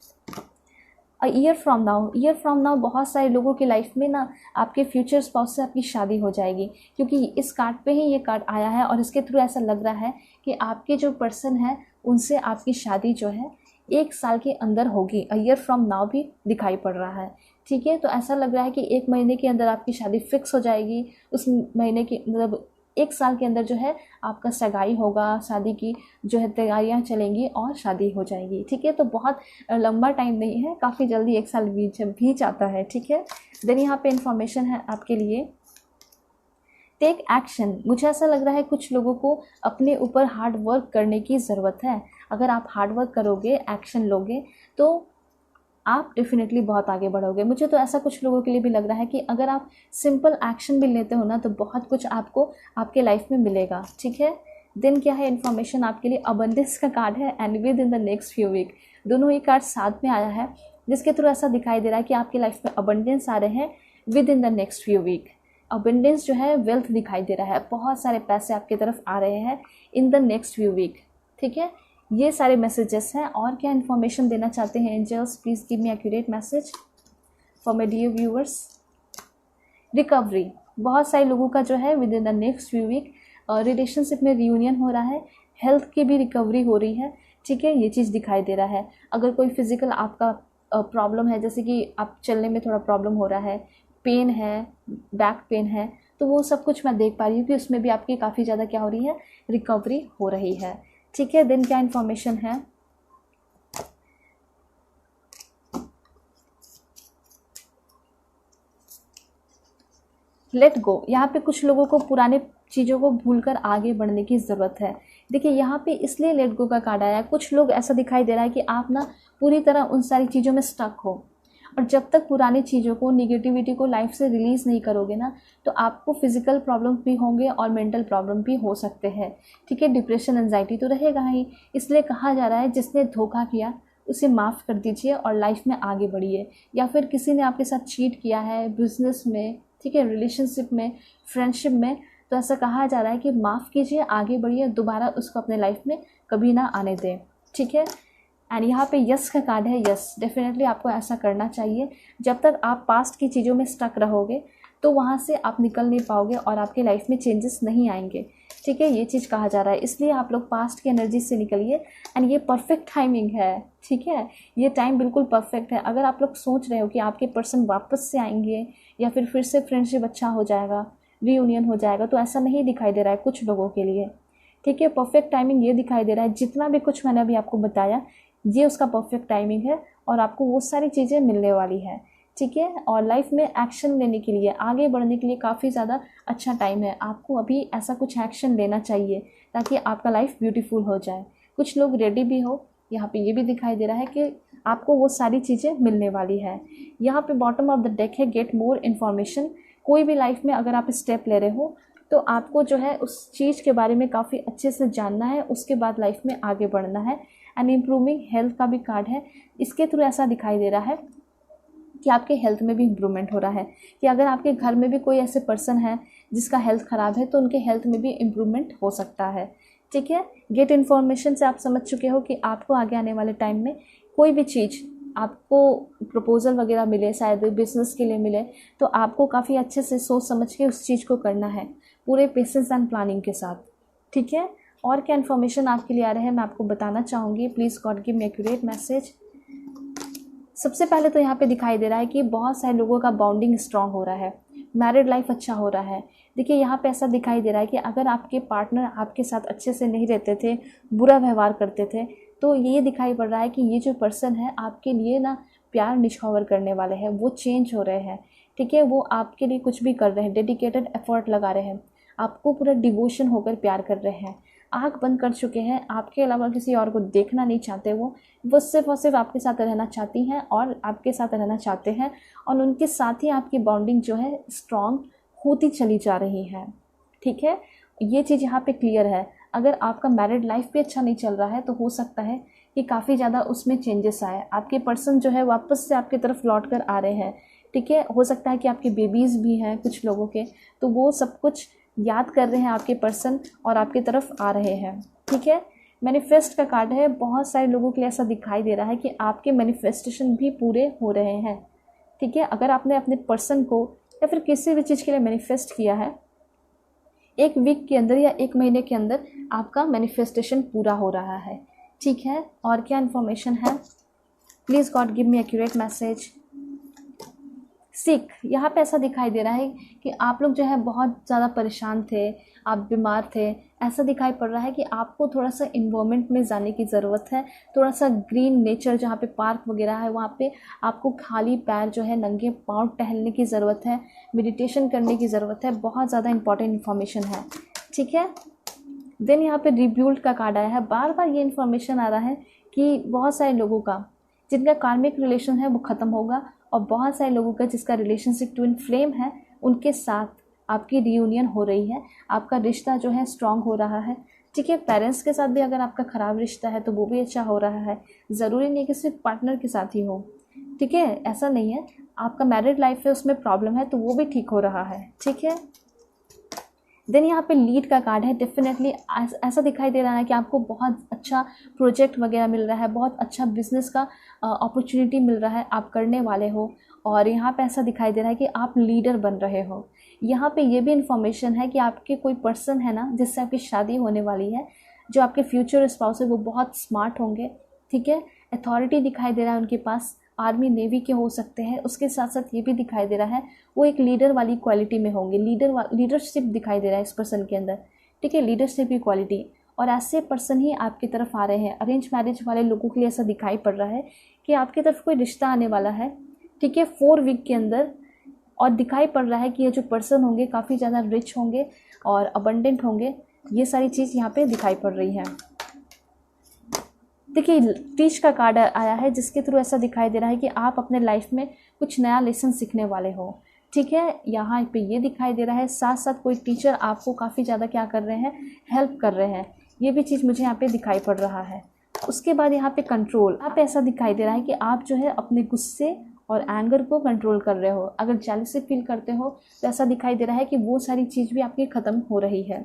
ईयर फ्रॉम नाउ बहुत सारे लोगों की लाइफ में ना आपके फ्यूचर स्पाउस से आपकी शादी हो जाएगी, क्योंकि इस कार्ड पे ही ये कार्ड आया है, और इसके थ्रू ऐसा लग रहा है कि आपके जो पर्सन है उनसे आपकी शादी जो है 1 साल के अंदर होगी। ईयर फ्रॉम नाउ भी दिखाई पड़ रहा है, ठीक है। तो ऐसा लग रहा है कि 1 महीने के अंदर आपकी शादी फिक्स हो जाएगी, उस महीने की मतलब 1 साल के अंदर जो है आपका सगाई होगा, शादी की जो है तैयारियां चलेंगी और शादी हो जाएगी, ठीक है। तो बहुत लंबा टाइम नहीं है, काफ़ी जल्दी 1 साल भी जाता है, ठीक है। देन यहाँ पे इंफॉर्मेशन है आपके लिए, टेक एक्शन। मुझे ऐसा लग रहा है कुछ लोगों को अपने ऊपर हार्ड वर्क करने की ज़रूरत है। अगर आप हार्ड वर्क करोगे, एक्शन लोगे, तो आप डेफिनेटली बहुत आगे बढ़ोगे। मुझे तो ऐसा कुछ लोगों के लिए भी लग रहा है कि अगर आप सिंपल एक्शन भी लेते हो ना तो बहुत कुछ आपको आपके लाइफ में मिलेगा, ठीक है। देन क्या है इन्फॉर्मेशन आपके लिए, अबंडेंस का कार्ड है and within the next few week. दोनों ही कार्ड साथ में आया है, जिसके थ्रू ऐसा दिखाई दे रहा है कि आपकी लाइफ में अबंडेंस आ रहे हैं within the next few week. Abundance जो है वेल्थ दिखाई दे रहा है, बहुत सारे पैसे आपकी तरफ आ रहे हैं in the next few week, ठीक है। ये सारे मैसेजेस हैं। और क्या इन्फॉर्मेशन देना चाहते हैं angels, please give me accurate message for my dear viewers. Recovery, बहुत सारे लोगों का जो है within the next few week relationship में रियूनियन हो रहा है, हेल्थ की भी रिकवरी हो रही है, ठीक है, ये चीज़ दिखाई दे रहा है। अगर कोई फिजिकल आपका प्रॉब्लम है, जैसे कि आप चलने में थोड़ा प्रॉब्लम हो रहा है, पेन है, बैक पेन है, तो वो सब कुछ मैं देख पा रही हूँ कि उसमें भी आपकी काफ़ी ज़्यादा क्या हो रही है, रिकवरी हो रही है। ठीक है, देन क्या इन्फॉर्मेशन है, लेट गो। यहाँ पे कुछ लोगों को पुराने चीज़ों को भूलकर आगे बढ़ने की ज़रूरत है। देखिए यहाँ पे इसलिए लेट गो का कार्ड आया है, कुछ लोग ऐसा दिखाई दे रहा है कि आप ना पूरी तरह उन सारी चीज़ों में स्टक हो, और जब तक पुरानी चीज़ों को, निगेटिविटी को लाइफ से रिलीज़ नहीं करोगे ना, तो आपको फिजिकल प्रॉब्लम भी होंगे और मेंटल प्रॉब्लम भी हो सकते हैं। ठीक है, डिप्रेशन, एंजाइटी तो रहेगा ही। इसलिए कहा जा रहा है जिसने धोखा किया उसे माफ़ कर दीजिए और लाइफ में आगे बढ़िए। या फिर किसी ने आपके साथ चीट किया है बिजनेस में, ठीक है, रिलेशनशिप में, फ्रेंडशिप में, तो ऐसा कहा जा रहा है कि माफ़ कीजिए, आगे बढ़िए, दोबारा उसको अपने लाइफ में कभी ना आने दें। ठीक है, एंड यहाँ पे यस का कार्ड है। यस, डेफिनेटली आपको ऐसा करना चाहिए। जब तक आप पास्ट की चीज़ों में स्टक रहोगे तो वहाँ से आप निकल नहीं पाओगे और आपके लाइफ में चेंजेस नहीं आएंगे। ठीक है, ये चीज़ कहा जा रहा है। इसलिए आप लोग पास्ट की एनर्जी से निकलिए, एंड ये परफेक्ट टाइमिंग है। ठीक है, ये टाइम बिल्कुल परफेक्ट है। अगर आप लोग सोच रहे हो कि आपके पर्सन वापस से आएंगे या फिर से फ्रेंडशिप अच्छा हो जाएगा, रीयूनियन हो जाएगा, तो ऐसा नहीं दिखाई दे रहा है कुछ लोगों के लिए। ठीक है, परफेक्ट टाइमिंग ये दिखाई दे रहा है। जितना भी कुछ मैंने अभी आपको बताया, ये उसका परफेक्ट टाइमिंग है और आपको वो सारी चीज़ें मिलने वाली है। ठीक है, और लाइफ में एक्शन लेने के लिए, आगे बढ़ने के लिए काफ़ी ज़्यादा अच्छा टाइम है। आपको अभी ऐसा कुछ एक्शन लेना चाहिए ताकि आपका लाइफ ब्यूटीफुल हो जाए। कुछ लोग रेडी भी हो, यहाँ पे ये भी दिखाई दे रहा है कि आपको वो सारी चीज़ें मिलने वाली है। यहाँ पे बॉटम ऑफ द डेक है गेट मोर इन्फॉर्मेशन। कोई भी लाइफ में अगर आप स्टेप ले रहे हो तो आपको जो है उस चीज़ के बारे में काफ़ी अच्छे से जानना है, उसके बाद लाइफ में आगे बढ़ना है। एंड इम्प्रूविंग हेल्थ का भी कार्ड है। इसके थ्रू ऐसा दिखाई दे रहा है कि आपके हेल्थ में भी इम्प्रूवमेंट हो रहा है, कि अगर आपके घर में भी कोई ऐसे पर्सन है जिसका हेल्थ ख़राब है तो उनके हेल्थ में भी इम्प्रूवमेंट हो सकता है। ठीक है, गेट इन्फॉर्मेशन से आप समझ चुके हो कि आपको आगे आने वाले टाइम में कोई भी चीज़, आपको प्रपोज़ल वगैरह मिले, शायद बिजनेस के लिए मिले, तो आपको काफ़ी अच्छे से सोच समझ के उस चीज़ को करना है, पूरे पेशेंस एंड प्लानिंग के साथ। ठीक है, और क्या इन्फॉर्मेशन आपके लिए आ रहा है मैं आपको बताना चाहूँगी। Please God give me accurate message. सबसे पहले तो यहाँ पे दिखाई दे रहा है कि बहुत सारे लोगों का बॉन्डिंग स्ट्रांग हो रहा है, मैरिड लाइफ अच्छा हो रहा है। देखिए यहाँ पे ऐसा दिखाई दे रहा है कि अगर आपके पार्टनर आपके साथ अच्छे से नहीं रहते थे, बुरा व्यवहार करते थे, तो ये दिखाई पड़ रहा है कि ये जो पर्सन है आपके लिए ना प्यार निछावर करने वाले हैं, वो चेंज हो रहे हैं। ठीक है, वो आपके लिए कुछ भी कर रहे हैं, डेडिकेटेड एफर्ट लगा रहे हैं, आपको पूरा डिवोशन होकर प्यार कर रहे हैं, आँख बंद कर चुके हैं, आपके अलावा किसी और को देखना नहीं चाहते। वो सिर्फ और सिर्फ आपके साथ रहना चाहती हैं और आपके साथ रहना चाहते हैं, और उनके साथ ही आपकी बॉन्डिंग जो है स्ट्रॉन्ग होती चली जा रही है। ठीक है, ये चीज़ यहाँ पे क्लियर है। अगर आपका मैरिड लाइफ भी अच्छा नहीं चल रहा है तो हो सकता है कि काफ़ी ज़्यादा उसमें चेंजेस आए, आपके पर्सन जो है वापस से आपकी तरफ लौट कर आ रहे हैं। ठीक है, हो सकता है कि आपके बेबीज़ भी हैं कुछ लोगों के, तो वो सब कुछ याद कर रहे हैं आपके पर्सन और आपकी तरफ आ रहे हैं। ठीक है, मैनिफेस्ट का कार्ड है। बहुत सारे लोगों के लिए ऐसा दिखाई दे रहा है कि आपके मैनिफेस्टेशन भी पूरे हो रहे हैं। ठीक है, अगर आपने अपने पर्सन को या फिर किसी भी चीज़ के लिए मैनिफेस्ट किया है, एक वीक के अंदर या एक महीने के अंदर आपका मैनिफेस्टेशन पूरा हो रहा है। ठीक है, और क्या इन्फॉर्मेशन है, please God give me accurate message. Sick, यहाँ पे ऐसा दिखाई दे रहा है कि आप लोग जो है बहुत ज़्यादा परेशान थे, आप बीमार थे। ऐसा दिखाई पड़ रहा है कि आपको थोड़ा सा इन्वायरमेंट में जाने की ज़रूरत है, थोड़ा सा ग्रीन नेचर जहाँ पे पार्क वगैरह है वहाँ पे आपको खाली पैर जो है, नंगे पाँव टहलने की ज़रूरत है, मेडिटेशन करने की ज़रूरत है। बहुत ज़्यादा इंपॉर्टेंट इन्फॉर्मेशन है। ठीक है, देन यहाँ पे रिब्यूल्ड का कार्ड आया है। बार बार ये इन्फॉर्मेशन आ रहा है कि बहुत सारे लोगों का जिनका कार्मिक रिलेशन है वो ख़त्म होगा, और बहुत सारे लोगों का जिसका रिलेशनशिप ट्विन फ्लेम है उनके साथ आपकी रियूनियन हो रही है, आपका रिश्ता जो है स्ट्रांग हो रहा है। ठीक है, पेरेंट्स के साथ भी अगर आपका ख़राब रिश्ता है तो वो भी अच्छा हो रहा है। ज़रूरी नहीं कि सिर्फ पार्टनर के साथ ही हो। ठीक है, ऐसा नहीं है। आपका मैरिड लाइफ है उसमें प्रॉब्लम है तो वो भी ठीक हो रहा है। ठीक है, देन यहाँ पे लीड का कार्ड है। डेफिनेटली ऐसा दिखाई दे रहा है कि आपको बहुत अच्छा प्रोजेक्ट वगैरह मिल रहा है, बहुत अच्छा बिजनेस का अपॉर्चुनिटी मिल रहा है, आप करने वाले हो। और यहाँ पे ऐसा दिखाई दे रहा है कि आप लीडर बन रहे हो। यहाँ पे ये भी इन्फॉर्मेशन है कि आपके कोई पर्सन है ना जिससे आपकी शादी होने वाली है, जो आपके फ्यूचर स्पाउस है, वो बहुत स्मार्ट होंगे। ठीक है, अथॉरिटी दिखाई दे रहा है उनके पास, आर्मी नेवी के हो सकते हैं। उसके साथ साथ ये भी दिखाई दे रहा है वो एक लीडर वाली क्वालिटी में होंगे, लीडरशिप दिखाई दे रहा है इस पर्सन के अंदर, ठीक है, लीडरशिप की क्वालिटी। और ऐसे पर्सन ही आपकी तरफ आ रहे हैं। अरेंज मैरिज वाले लोगों के लिए ऐसा दिखाई पड़ रहा है कि आपकी तरफ कोई रिश्ता आने वाला है, ठीक है, 4 वीक के अंदर। और दिखाई पड़ रहा है कि ये जो पर्सन होंगे काफ़ी ज़्यादा रिच होंगे और अबंडेंट होंगे। ये सारी चीज़ यहाँ पे दिखाई पड़ रही है। देखिए टीच का कार्ड आया है जिसके थ्रू ऐसा दिखाई दे रहा है कि आप अपने लाइफ में कुछ नया लेसन सीखने वाले हो, ठीक है। यहाँ पे ये दिखाई दे रहा है, साथ साथ कोई टीचर आपको काफ़ी ज़्यादा क्या कर रहे हैं, हेल्प कर रहे हैं। ये भी चीज़ मुझे यहाँ पे दिखाई पड़ रहा है। उसके बाद यहाँ पे कंट्रोल, यहाँ पे ऐसा दिखाई दे रहा है कि आप जो है अपने गुस्से और एंगर को कंट्रोल कर रहे हो। अगर जेलसी फील करते हो तो ऐसा दिखाई दे रहा है कि वो सारी चीज़ भी आपकी ख़त्म हो रही है।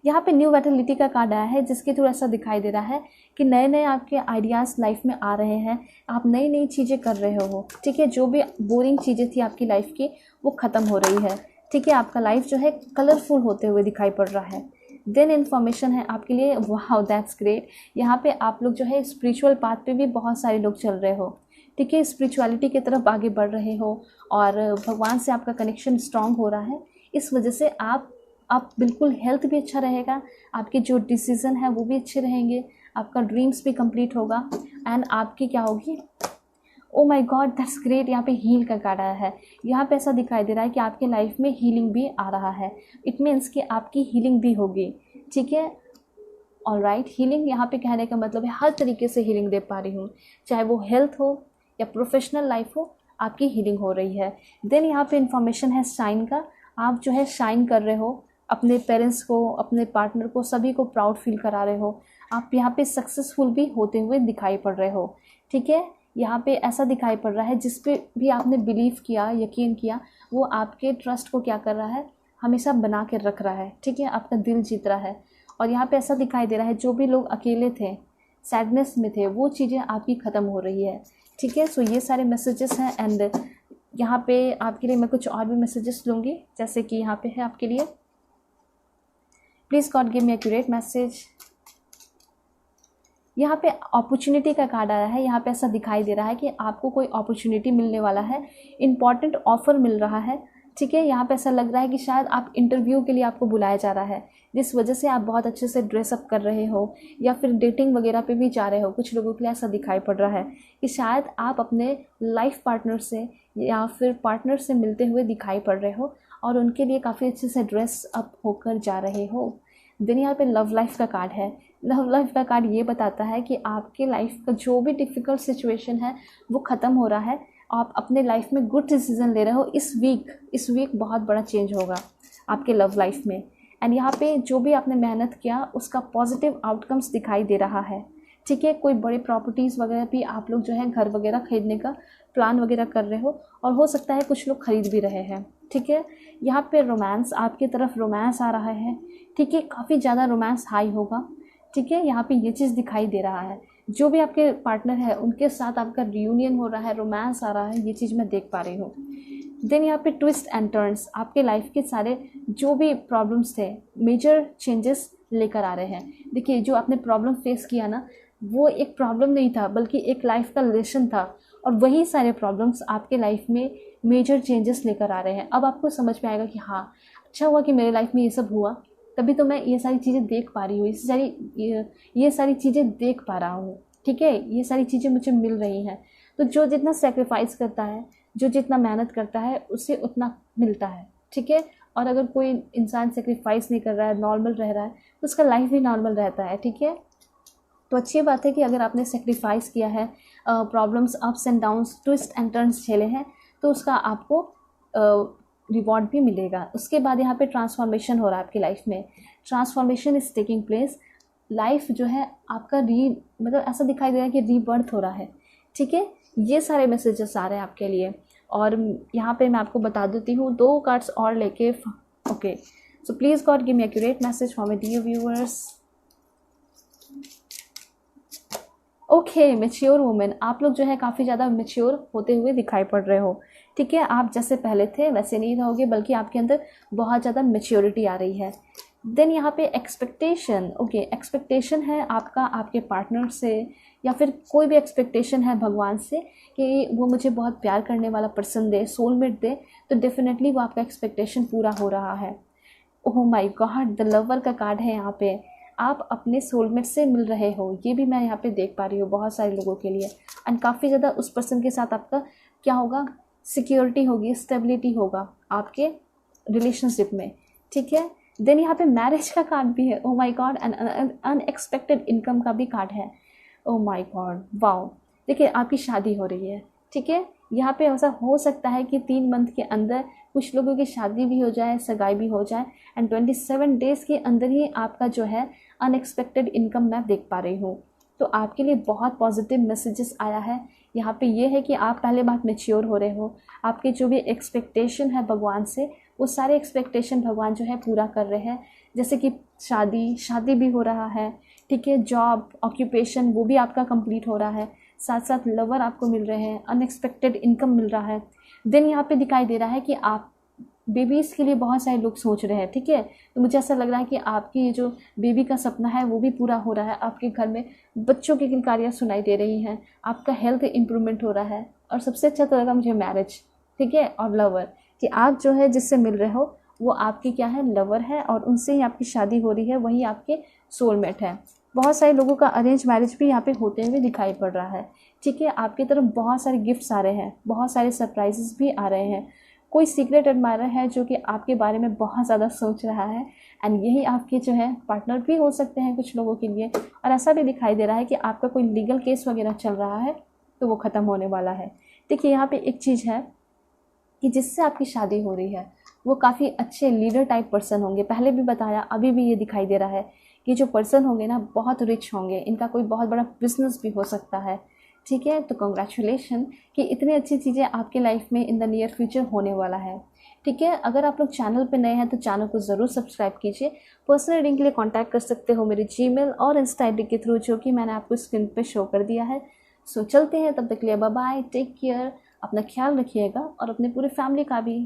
यहाँ पे न्यू वाइटलिटी का कार्ड आया है जिसके थ्रू ऐसा दिखाई दे रहा है कि नए नए आपके आइडियाज़ लाइफ में आ रहे हैं, आप नई नई चीज़ें कर रहे हो, ठीक है। जो भी बोरिंग चीज़ें थी आपकी लाइफ की वो ख़त्म हो रही है, ठीक है। आपका लाइफ जो है कलरफुल होते हुए दिखाई पड़ रहा है। देन इन्फॉर्मेशन है आपके लिए, वाओ दैट्स ग्रेट। यहाँ पे आप लोग जो है स्पिरिचुअल पाथ पे भी बहुत सारे लोग चल रहे हो, ठीक है, स्पिरिचुअलिटी की तरफ आगे बढ़ रहे हो और भगवान से आपका कनेक्शन स्ट्रांग हो रहा है। इस वजह से आप बिल्कुल हेल्थ भी अच्छा रहेगा, आपके जो डिसीज़न है वो भी अच्छे रहेंगे, आपका ड्रीम्स भी कंप्लीट होगा एंड आपकी क्या होगी, ओ माय गॉड दैट्स ग्रेट। यहाँ पे हील का कार्ड आया है। यहाँ पे ऐसा दिखाई दे रहा है कि आपके लाइफ में हीलिंग भी आ रहा है। इट मीन्स कि आपकी हीलिंग भी होगी, ठीक है। ऑलराइट, हीलिंग यहाँ पे कहने का मतलब है हर तरीके से हीलिंग दे पा रही हूँ, चाहे वो हेल्थ हो या प्रोफेशनल लाइफ हो, आपकी हीलिंग हो रही है। देन यहाँ पे इंफॉर्मेशन है शाइन का, आप जो है शाइन कर रहे हो, अपने पेरेंट्स को, अपने पार्टनर को, सभी को प्राउड फील करा रहे हो। आप यहाँ पे सक्सेसफुल भी होते हुए दिखाई पड़ रहे हो, ठीक है। यहाँ पे ऐसा दिखाई पड़ रहा है जिस पे भी आपने बिलीव किया, यकीन किया, वो आपके ट्रस्ट को क्या कर रहा है, हमेशा बना के रख रहा है, ठीक है, आपका दिल जीत रहा है। और यहाँ पे ऐसा दिखाई दे रहा है जो भी लोग अकेले थे, सैडनेस में थे, वो चीज़ें आपकी ख़त्म हो रही है, ठीक है। सो ये सारे मैसेजेस हैं एंड यहाँ पे आपके लिए मैं कुछ और भी मैसेजेस लूँगी, जैसे कि यहाँ पे है आपके लिए, please God give me accurate message. यहाँ पे अपॉर्चुनिटी का कार्ड आया है। यहाँ पे ऐसा दिखाई दे रहा है कि आपको कोई अपॉर्चुनिटी मिलने वाला है, इम्पॉर्टेंट ऑफर मिल रहा है, ठीक है। यहाँ पे ऐसा लग रहा है कि शायद आप इंटरव्यू के लिए आपको बुलाया जा रहा है, जिस वजह से आप बहुत अच्छे से ड्रेसअप कर रहे हो या फिर डेटिंग वगैरह पे भी जा रहे हो। कुछ लोगों के लिए ऐसा दिखाई पड़ रहा है कि शायद आप अपने लाइफ पार्टनर से या फिर पार्टनर से मिलते हुए दिखाई पड़ रहे हो और उनके लिए काफ़ी अच्छे से ड्रेस अप होकर जा रहे हो। देन यहाँ पे लव लाइफ का कार्ड है। लव लाइफ का कार्ड ये बताता है कि आपके लाइफ का जो भी डिफ़िकल्ट सिचुएशन है वो ख़त्म हो रहा है, आप अपने लाइफ में गुड डिसीजन ले रहे हो। इस वीक बहुत बड़ा चेंज होगा आपके लव लाइफ में। एंड यहाँ पे जो भी आपने मेहनत किया उसका पॉजिटिव आउटकम्स दिखाई दे रहा है, ठीक है। कोई बड़े प्रॉपर्टीज़ वगैरह भी आप लोग जो है घर वगैरह खरीदने का प्लान वगैरह कर रहे हो और हो सकता है कुछ लोग खरीद भी रहे हैं, ठीक है। यहाँ पे रोमांस, आपकी तरफ रोमांस आ रहा है, ठीक है, काफ़ी ज़्यादा रोमांस हाई होगा, ठीक है। यहाँ पे ये चीज़ दिखाई दे रहा है, जो भी आपके पार्टनर है उनके साथ आपका रियूनियन हो रहा है, रोमांस आ रहा है, ये चीज़ मैं देख पा रही हूँ। देन यहाँ पे ट्विस्ट एंड टर्न्स, आपके लाइफ के सारे जो भी प्रॉब्लम्स थे मेजर चेंजेस लेकर आ रहे हैं। देखिए जो आपने प्रॉब्लम फेस किया ना, वो एक प्रॉब्लम नहीं था बल्कि एक लाइफ का लेसन था, और वही सारे प्रॉब्लम्स आपके लाइफ में मेजर चेंजेस लेकर आ रहे हैं। अब आपको समझ में आएगा कि हाँ अच्छा हुआ कि मेरे लाइफ में ये सब हुआ, तभी तो मैं ये सारी चीज़ें देख पा रही हूँ, ये सारी चीज़ें देख पा रहा हूँ, ठीक है, ये सारी चीज़ें मुझे मिल रही हैं। तो जो जितना सेक्रीफाइस करता है, जो जितना मेहनत करता है, उसे उतना मिलता है, ठीक है। और अगर कोई इंसान सेक्रीफाइस नहीं कर रहा है, नॉर्मल रह रहा है, तो उसका लाइफ भी नॉर्मल रहता है, ठीक है। तो अच्छी बात है कि अगर आपने सेक्रीफाइस किया है, problems, ups and downs, twist and turns झेले हैं, तो उसका आपको रिवॉर्ड भी मिलेगा। उसके बाद यहाँ पे ट्रांसफॉर्मेशन हो रहा है आपकी लाइफ में, transformation is taking place. Life जो है आपका मतलब ऐसा दिखाई दे रहा है कि रीबर्थ हो रहा है, ठीक है। ये सारे मैसेजेस आ रहे हैं आपके लिए। और यहाँ पे मैं आपको बता देती हूँ 2 कार्ड्स और लेके, okay. So please God give me accurate message for my dear viewers. Okay, mature women, आप लोग जो है काफ़ी ज़्यादा मैच्योर होते हुए दिखाई पड़ रहे हो, ठीक है। आप जैसे पहले थे वैसे नहीं रहोगे, बल्कि आपके अंदर बहुत ज़्यादा मैच्योरिटी आ रही है। देन यहाँ पे एक्सपेक्टेशन, ओके, एक्सपेक्टेशन है आपका आपके पार्टनर से या फिर कोई भी एक्सपेक्टेशन है भगवान से कि वो मुझे बहुत प्यार करने वाला पर्सन दे, सोलमेट दे, तो डेफिनेटली वो आपका एक्सपेक्टेशन पूरा हो रहा है। Oh my God, the lover का कार्ड है यहाँ पे। आप अपने सोलमेट से मिल रहे हो, ये भी मैं यहाँ पे देख पा रही हूँ बहुत सारे लोगों के लिए। एंड काफ़ी ज़्यादा उस पर्सन के साथ आपका क्या होगा, सिक्योरिटी होगी, स्टेबिलिटी होगा आपके रिलेशनशिप में, ठीक है। देन यहाँ पे मैरिज का कार्ड भी है। Oh my God, and unexpected income का भी कार्ड है। Oh my God, wow. देखिए आपकी शादी हो रही है, ठीक है। यहाँ पे ऐसा हो सकता है कि 3 मंथ के अंदर कुछ लोगों की शादी भी हो जाए, सगाई भी हो जाए, एंड 27 डेज़ के अंदर ही आपका जो है अनएक्सपेक्टेड इनकम मैं देख पा रही हूँ। तो आपके लिए बहुत पॉजिटिव मैसेजेस आया है यहाँ पे। ये है कि आप पहले बात मैच्योर हो रहे हो, आपके जो भी एक्सपेक्टेशन है भगवान से, वो सारे एक्सपेक्टेशन भगवान जो है पूरा कर रहे हैं। जैसे कि शादी भी हो रहा है, ठीक है। जॉब, ऑक्यूपेशन, वो भी आपका कंप्लीट हो रहा है। साथ साथ लवर आपको मिल रहे हैं, अनएक्सपेक्टेड इनकम मिल रहा है। देन यहाँ पे दिखाई दे रहा है कि आप बेबीज़ के लिए बहुत सारे लोग सोच रहे हैं, ठीक है। तो मुझे ऐसा लग रहा है कि आपकी जो बेबी का सपना है वो भी पूरा हो रहा है। आपके घर में बच्चों की किलकारियाँ सुनाई दे रही हैं, आपका हेल्थ इम्प्रूवमेंट हो रहा है, और सबसे अच्छा तो लगा मुझे मैरिज, ठीक है, और लवर, कि आप जो है जिससे मिल रहे हो वो आपकी क्या है, लवर है, और उनसे ही आपकी शादी हो रही है, वही आपके सोलमेट है। बहुत सारे लोगों का अरेंज मैरिज भी यहाँ पे होते हुए दिखाई पड़ रहा है, ठीक है। आपकी तरफ बहुत सारे गिफ्ट्स आ रहे हैं, बहुत सारे सरप्राइजेस भी आ रहे हैं। कोई सीक्रेट एडमायरर है जो कि आपके बारे में बहुत ज़्यादा सोच रहा है, एंड यही आपके जो है पार्टनर भी हो सकते हैं कुछ लोगों के लिए। और ऐसा भी दिखाई दे रहा है कि आपका कोई लीगल केस वगैरह चल रहा है तो वो ख़त्म होने वाला है। देखिए यहाँ पे एक चीज़ है कि जिससे आपकी शादी हो रही है वो काफ़ी अच्छे लीडर टाइप पर्सन होंगे। पहले भी बताया, अभी भी ये दिखाई दे रहा है कि जो पर्सन होंगे ना बहुत रिच होंगे, इनका कोई बहुत बड़ा बिजनेस भी हो सकता है, ठीक है। तो कंग्रेचुलेशन कि इतनी अच्छी चीज़ें आपके लाइफ में इन द नियर फ्यूचर होने वाला है, ठीक है। अगर आप लोग चैनल पे नए हैं तो चैनल को ज़रूर सब्सक्राइब कीजिए। पर्सनल रीडिंग के लिए कांटेक्ट कर सकते हो मेरे जीमेल और इंस्टा आईडी के थ्रू, जो कि मैंने आपको स्क्रीन पे शो कर दिया है। सो चलते हैं, तब तक के लिए बाय बाय, टेक केयर, अपना ख्याल रखिएगा और अपने पूरे फैमिली का भी।